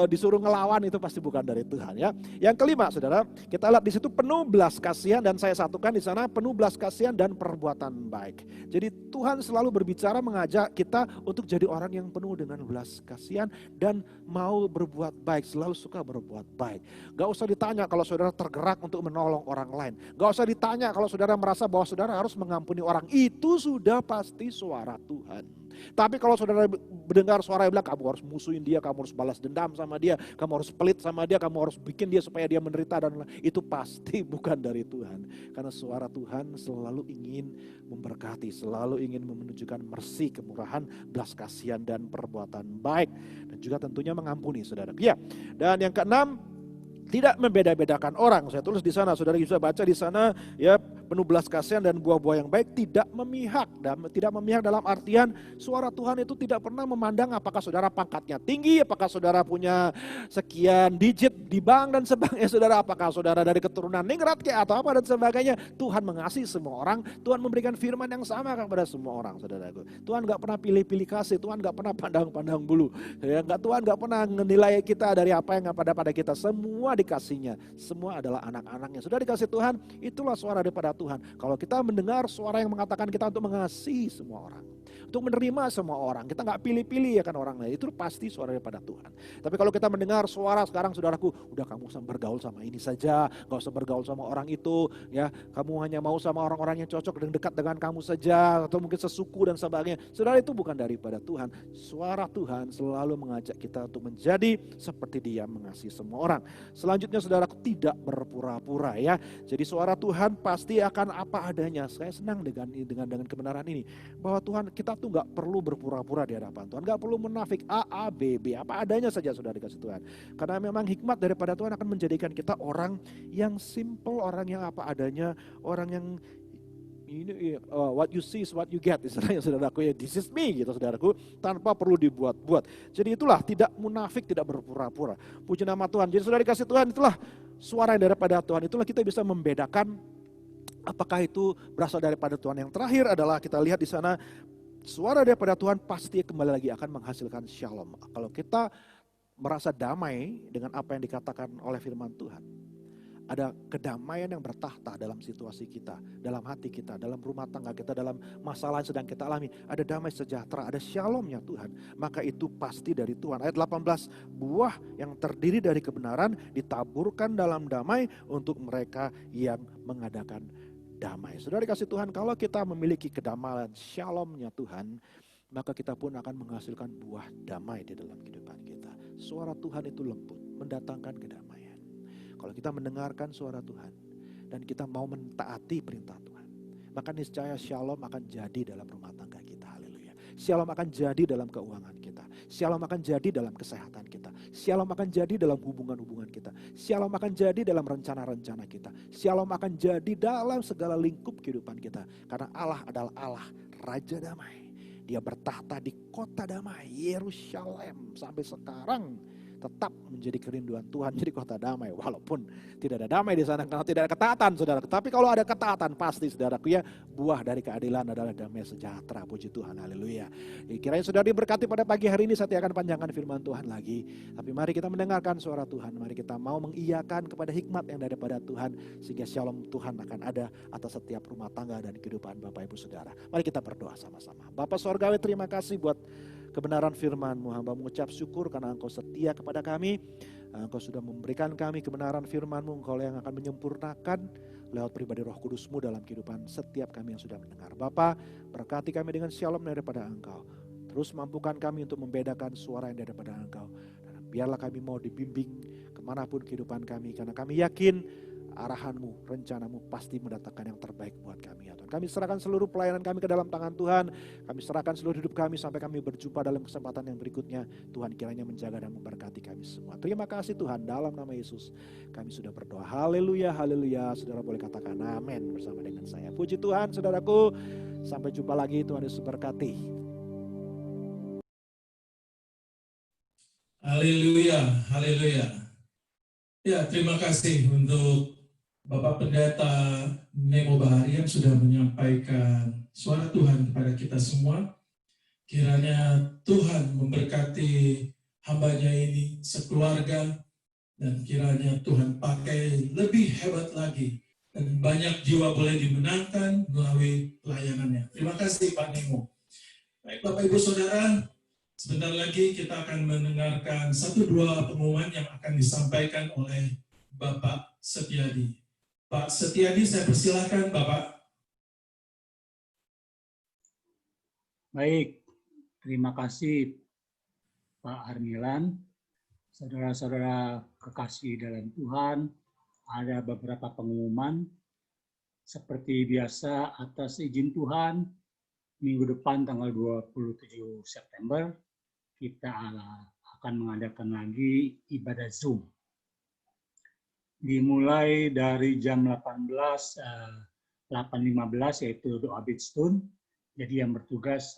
disuruh ngelawan itu pasti bukan dari Tuhan, ya. Yang kelima, saudara, kita lihat di situ penuh belas kasihan, dan saya satukan di sana penuh belas kasihan dan perbuatan baik. Jadi Tuhan selalu berbicara, mengajak kita untuk jadi orang yang yang penuh dengan belas kasihan dan mau berbuat baik, selalu suka berbuat baik. Gak usah ditanya kalau saudara tergerak untuk menolong orang lain. Gak usah ditanya kalau saudara merasa bahwa saudara harus mengampuni orang. Itu sudah pasti suara Tuhan. Tapi kalau saudara mendengar suara yang bilang kamu harus musuhin dia, kamu harus balas dendam sama dia, kamu harus pelit sama dia, kamu harus bikin dia supaya dia menderita, dan itu pasti bukan dari Tuhan. Karena suara Tuhan selalu ingin memberkati, selalu ingin menunjukkan mercy, kemurahan, belas kasihan dan perbuatan baik, dan juga tentunya mengampuni saudara. Ya. Dan yang keenam, tidak membeda-bedakan orang. Saya tulis di sana, saudara bisa baca di sana, ya, penuh belas kasihan dan buah-buah yang baik, tidak memihak. Dan tidak memihak dalam artian suara Tuhan itu tidak pernah memandang apakah saudara pangkatnya tinggi, apakah saudara punya sekian digit di bank dan sebagainya, saudara, apakah saudara dari keturunan ningrat atau apa dan sebagainya. Tuhan mengasihi semua orang, Tuhan memberikan firman yang sama kepada semua orang, saudaraku. Tuhan gak pernah pilih-pilih kasih, Tuhan gak pernah pandang-pandang bulu. Ya, Tuhan gak pernah menilai kita dari apa yang ada pada kita. Semua dikasihnya, semua adalah anak-anaknya. Sudah dikasih Tuhan, itulah suara daripada Tuhan. Kalau kita mendengar suara yang mengatakan kita untuk mengasihi semua orang, untuk menerima semua orang, kita gak pilih-pilih ya kan orang lain, itu pasti suara daripada Tuhan. Tapi kalau kita mendengar suara sekarang, saudaraku, udah kamu usah bergaul sama ini saja, gak usah bergaul sama orang itu, ya, kamu hanya mau sama orang-orang yang cocok dan dekat dengan kamu saja, atau mungkin sesuku dan sebagainya. Saudara, itu bukan daripada Tuhan. Suara Tuhan selalu mengajak kita untuk menjadi seperti Dia mengasihi semua orang. Selanjutnya, saudaraku, tidak berpura-pura, ya. Jadi suara Tuhan pasti akan apa adanya. Saya senang dengan kebenaran ini, bahwa Tuhan, kita tuh gak perlu berpura-pura di hadapan Tuhan, gak perlu menafik A, B, apa adanya saja sudah dikasih Tuhan. Karena memang hikmat daripada Tuhan akan menjadikan kita orang yang simple, orang yang apa adanya, orang yang ini what you see is what you get, istilahnya saudaraku, ya, this is me gitu saudaraku, tanpa perlu dibuat-buat. Jadi itulah tidak munafik, tidak berpura-pura. Puji nama Tuhan. Jadi sudah dikasih Tuhan, itulah suara yang daripada Tuhan, itulah kita bisa membedakan apakah itu berasal daripada Tuhan. Yang terakhir adalah kita lihat di sana, suara daripada Tuhan pasti kembali lagi akan menghasilkan shalom. Kalau kita merasa damai dengan apa yang dikatakan oleh firman Tuhan, ada kedamaian yang bertahta dalam situasi kita, dalam hati kita, dalam rumah tangga kita, dalam masalah yang sedang kita alami. Ada damai sejahtera, ada shalomnya Tuhan. Maka itu pasti dari Tuhan. Ayat 18, buah yang terdiri dari kebenaran ditaburkan dalam damai untuk mereka yang mengadakan damai. Saudara dikasih Tuhan, kalau kita memiliki kedamaian, shalomnya Tuhan, maka kita pun akan menghasilkan buah damai di dalam kehidupan kita. Suara Tuhan itu lembut, mendatangkan kedamaian. Kalau kita mendengarkan suara Tuhan dan kita mau mentaati perintah Tuhan, maka niscaya shalom akan jadi dalam rumah tangga kita. Haleluya. Shalom akan jadi dalam keuangan kita. Shalom akan jadi dalam kesehatan kita. Shalom akan jadi dalam hubungan-hubungan kita. Shalom akan jadi dalam rencana-rencana kita. Shalom akan jadi dalam segala lingkup kehidupan kita. Karena Allah adalah Allah, Raja Damai. Dia bertahta di kota damai, Yerusalem. Sampai sekarang tetap menjadi kerinduan Tuhan, jadi kota damai. Walaupun tidak ada damai di sana karena tidak ada ketaatan, saudara. Tapi kalau ada ketaatan, pasti saudaraku, ya, buah dari keadilan adalah damai sejahtera. Puji Tuhan, haleluya. Kiranya saudara diberkati pada pagi hari ini. Saya akan panjangkan firman Tuhan lagi. Tapi mari kita mendengarkan suara Tuhan. Mari kita mau mengiyakan kepada hikmat yang daripada Tuhan, sehingga shalom Tuhan akan ada atas setiap rumah tangga dan kehidupan Bapak Ibu Saudara. Mari kita berdoa sama-sama. Bapa Sorgawi, terima kasih buat kebenaran firman-Mu. Hamba mengucap syukur karena Engkau setia kepada kami. Engkau sudah memberikan kami kebenaran firman-Mu. Engkau yang akan menyempurnakan lewat pribadi Roh Kudus-Mu dalam kehidupan setiap kami yang sudah mendengar. Bapa, berkati kami dengan shalom daripada Engkau. Terus mampukan kami untuk membedakan suara yang daripada Engkau. Dan biarlah kami mau dibimbing kemanapun kehidupan kami. Karena kami yakin arahan-Mu, rencana-Mu pasti mendatangkan yang terbaik buat kami, ya Tuhan. Kami serahkan seluruh pelayanan kami ke dalam tangan Tuhan. Kami serahkan seluruh hidup kami sampai kami berjumpa dalam kesempatan yang berikutnya. Tuhan kiranya menjaga dan memberkati kami semua. Terima kasih Tuhan, dalam nama Yesus kami sudah berdoa. Haleluya, haleluya. Saudara boleh katakan amin bersama dengan saya. Puji Tuhan, saudaraku. Sampai jumpa lagi, Tuhan Yesus berkati. Haleluya, haleluya. Ya, terima kasih untuk Bapak Pendeta Nemo Bahari yang sudah menyampaikan suara Tuhan kepada kita semua. Kiranya Tuhan memberkati hambanya ini sekeluarga, dan kiranya Tuhan pakai lebih hebat lagi, dan banyak jiwa boleh dimenangkan melalui pelayanannya. Terima kasih Pak Nemo. Baik Bapak Ibu Saudara, Sebentar lagi kita akan mendengarkan 1-2 pengumuman yang akan disampaikan oleh Bapak Setiadi. Pak Setiadi, saya persilahkan Bapak. Baik, terima kasih Pak Armilan. Saudara-saudara kekasih dalam Tuhan, ada beberapa pengumuman. Seperti biasa, atas izin Tuhan, minggu depan tanggal 27 September, kita akan mengadakan lagi ibadah Zoom. Dimulai dari jam 8.15 yaitu doa Bidstun. Jadi yang bertugas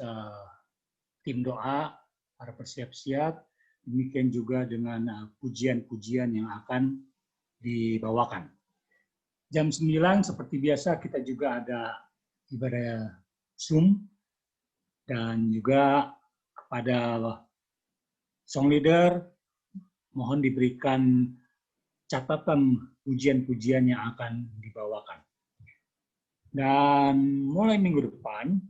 tim doa, para bersiap-siap, demikian juga dengan pujian-pujian yang akan dibawakan. Jam 9 seperti biasa kita juga ada ibadah Zoom, dan juga kepada song leader mohon diberikan catatan pujian-pujian yang akan dibawakan. Dan mulai minggu depan,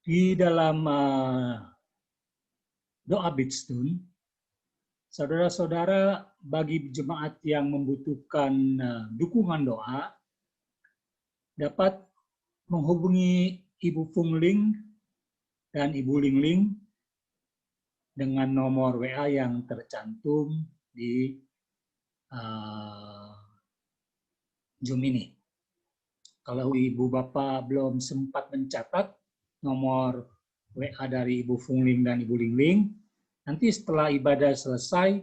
di dalam doa Bidstun, saudara-saudara bagi jemaat yang membutuhkan dukungan doa, dapat menghubungi Ibu Fung Ling dan Ibu Ling Ling dengan nomor WA yang tercantum di Zoom ini. Kalau Ibu Bapak belum sempat mencatat nomor WA dari Ibu Fung Ling dan Ibu Ling Ling, nanti setelah ibadah selesai,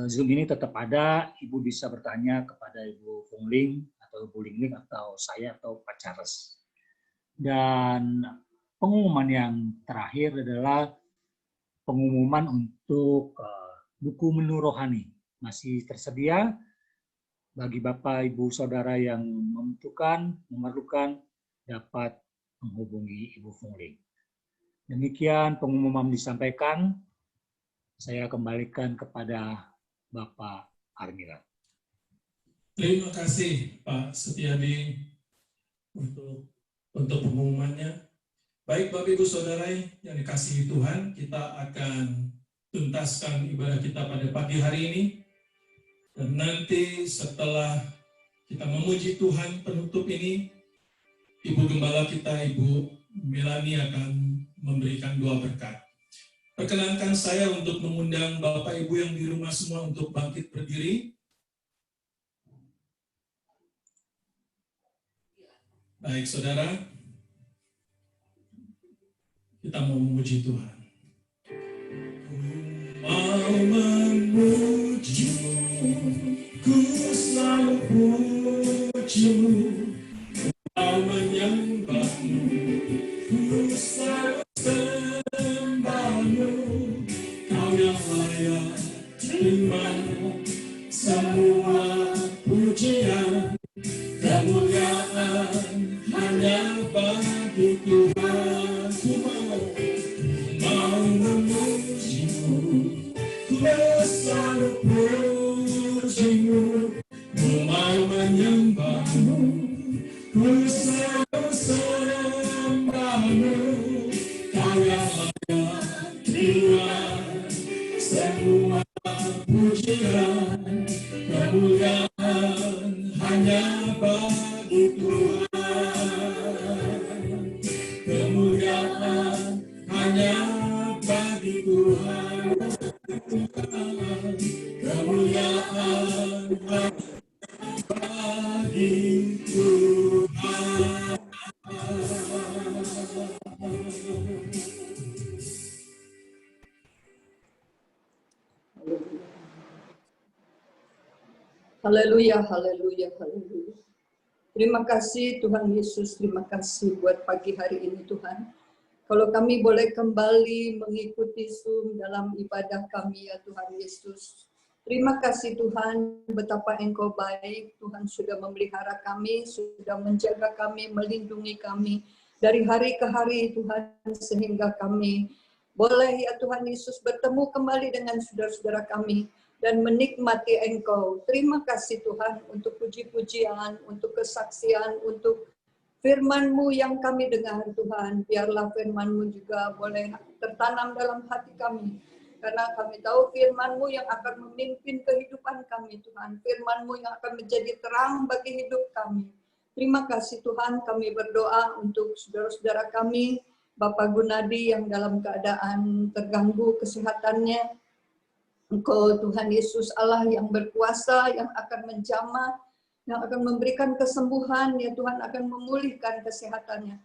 Zoom ini tetap ada, Ibu bisa bertanya kepada Ibu Fung Ling atau Ibu Ling Ling atau saya atau Pak Charles. Dan pengumuman yang terakhir adalah pengumuman untuk buku menu rohani. Masih tersedia bagi Bapak, Ibu, Saudara yang memerlukan dapat menghubungi Ibu Fung Ling. Demikian pengumuman disampaikan. Saya kembalikan kepada Bapak Armilan. Terima kasih Pak Setiadi untuk pengumumannya. Baik Bapak Ibu Saudara yang dikasihi Tuhan, kita akan tuntaskan ibadah kita pada pagi hari ini. Dan nanti setelah kita memuji Tuhan penutup ini, Ibu Gembala kita, Ibu Melani akan memberikan doa berkat. Perkenankan saya untuk mengundang Bapak Ibu yang di rumah semua untuk bangkit berdiri. Baik saudara, kita mau memuji Tuhan. Mau memuji, ku selalu puji, mau menyembahmu, ku selalu sembahmu, kau yang layak terima semua pujian, kemuliaan hanya bagi Tuhan. Mau memujimu, ku selalu pujimu, ku mau menyembahmu, ku selalu sembahmu, kau yang layak terima semua pujian, kemuliaan hanya bagi Tuhan, kemuliaan hanya bagi Tuhan, kemuliaan bagi Tuhan. Haleluya, haleluya, haleluya. Terima kasih Tuhan Yesus, terima kasih buat pagi hari ini Tuhan. Kalau kami boleh kembali mengikuti Zoom dalam ibadah kami ya Tuhan Yesus. Terima kasih Tuhan, betapa Engkau baik. Tuhan sudah memelihara kami, sudah menjaga kami, melindungi kami dari hari ke hari Tuhan, sehingga kami boleh ya Tuhan Yesus bertemu kembali dengan saudara-saudara kami dan menikmati Engkau. Terima kasih Tuhan untuk puji-pujian, untuk kesaksian, untuk Firman-Mu yang kami dengar Tuhan, biarlah firman-Mu juga boleh tertanam dalam hati kami. Karena kami tahu firman-Mu yang akan memimpin kehidupan kami Tuhan. Firman-Mu yang akan menjadi terang bagi hidup kami. Terima kasih Tuhan, kami berdoa untuk saudara-saudara kami, Bapak Gunadi yang dalam keadaan terganggu kesehatannya. Engkau Tuhan Yesus Allah yang berkuasa, yang akan menjamah, yang akan memberikan kesembuhan, ya Tuhan akan memulihkan kesehatannya.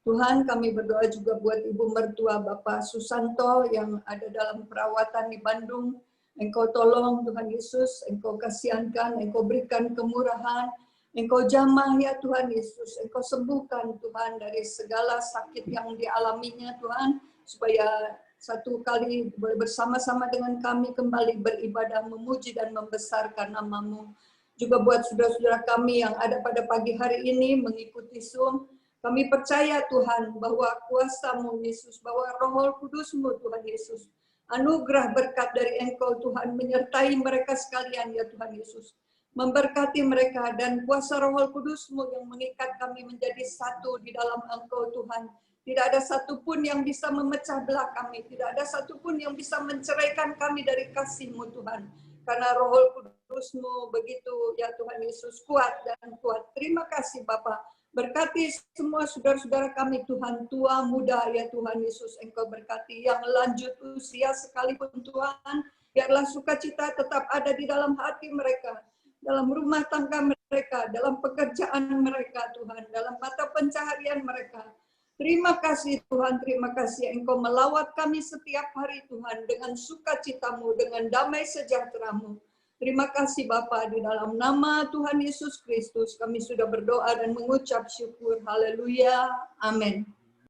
Tuhan kami berdoa juga buat Ibu Mertua Bapak Susanto yang ada dalam perawatan di Bandung. Engkau tolong Tuhan Yesus, Engkau kasihankan, Engkau berikan kemurahan, Engkau jamah ya Tuhan Yesus, Engkau sembuhkan Tuhan dari segala sakit yang dialaminya Tuhan, supaya satu kali boleh bersama-sama dengan kami kembali beribadah, memuji dan membesarkan nama-Mu. Juga buat saudara-saudara kami yang ada pada pagi hari ini mengikuti Zoom, kami percaya Tuhan bahwa kuasa-Mu Yesus, bahwa Roh Kudus-Mu Tuhan Yesus, anugerah berkat dari Engkau Tuhan menyertai mereka sekalian ya Tuhan Yesus. Memberkati mereka dan kuasa Roh Kudus-Mu yang mengikat kami menjadi satu di dalam Engkau Tuhan. Tidak ada satupun yang bisa memecah belah kami, tidak ada satupun yang bisa menceraikan kami dari kasih-Mu Tuhan. Karena Roh Kudus-Mu begitu ya Tuhan Yesus kuat dan kuat. Terima kasih Bapa. Berkati semua saudara-saudara kami Tuhan, tua muda ya Tuhan Yesus, Engkau berkati yang lanjut usia sekalipun Tuhan, biarlah sukacita tetap ada di dalam hati mereka, dalam rumah tangga mereka, dalam pekerjaan mereka Tuhan, dalam mata pencaharian mereka. Terima kasih Tuhan, terima kasih Engkau melawat kami setiap hari Tuhan dengan sukacita-Mu, dengan damai sejahtera-Mu. Terima kasih Bapa, di dalam nama Tuhan Yesus Kristus kami sudah berdoa dan mengucap syukur. Haleluya. Amin.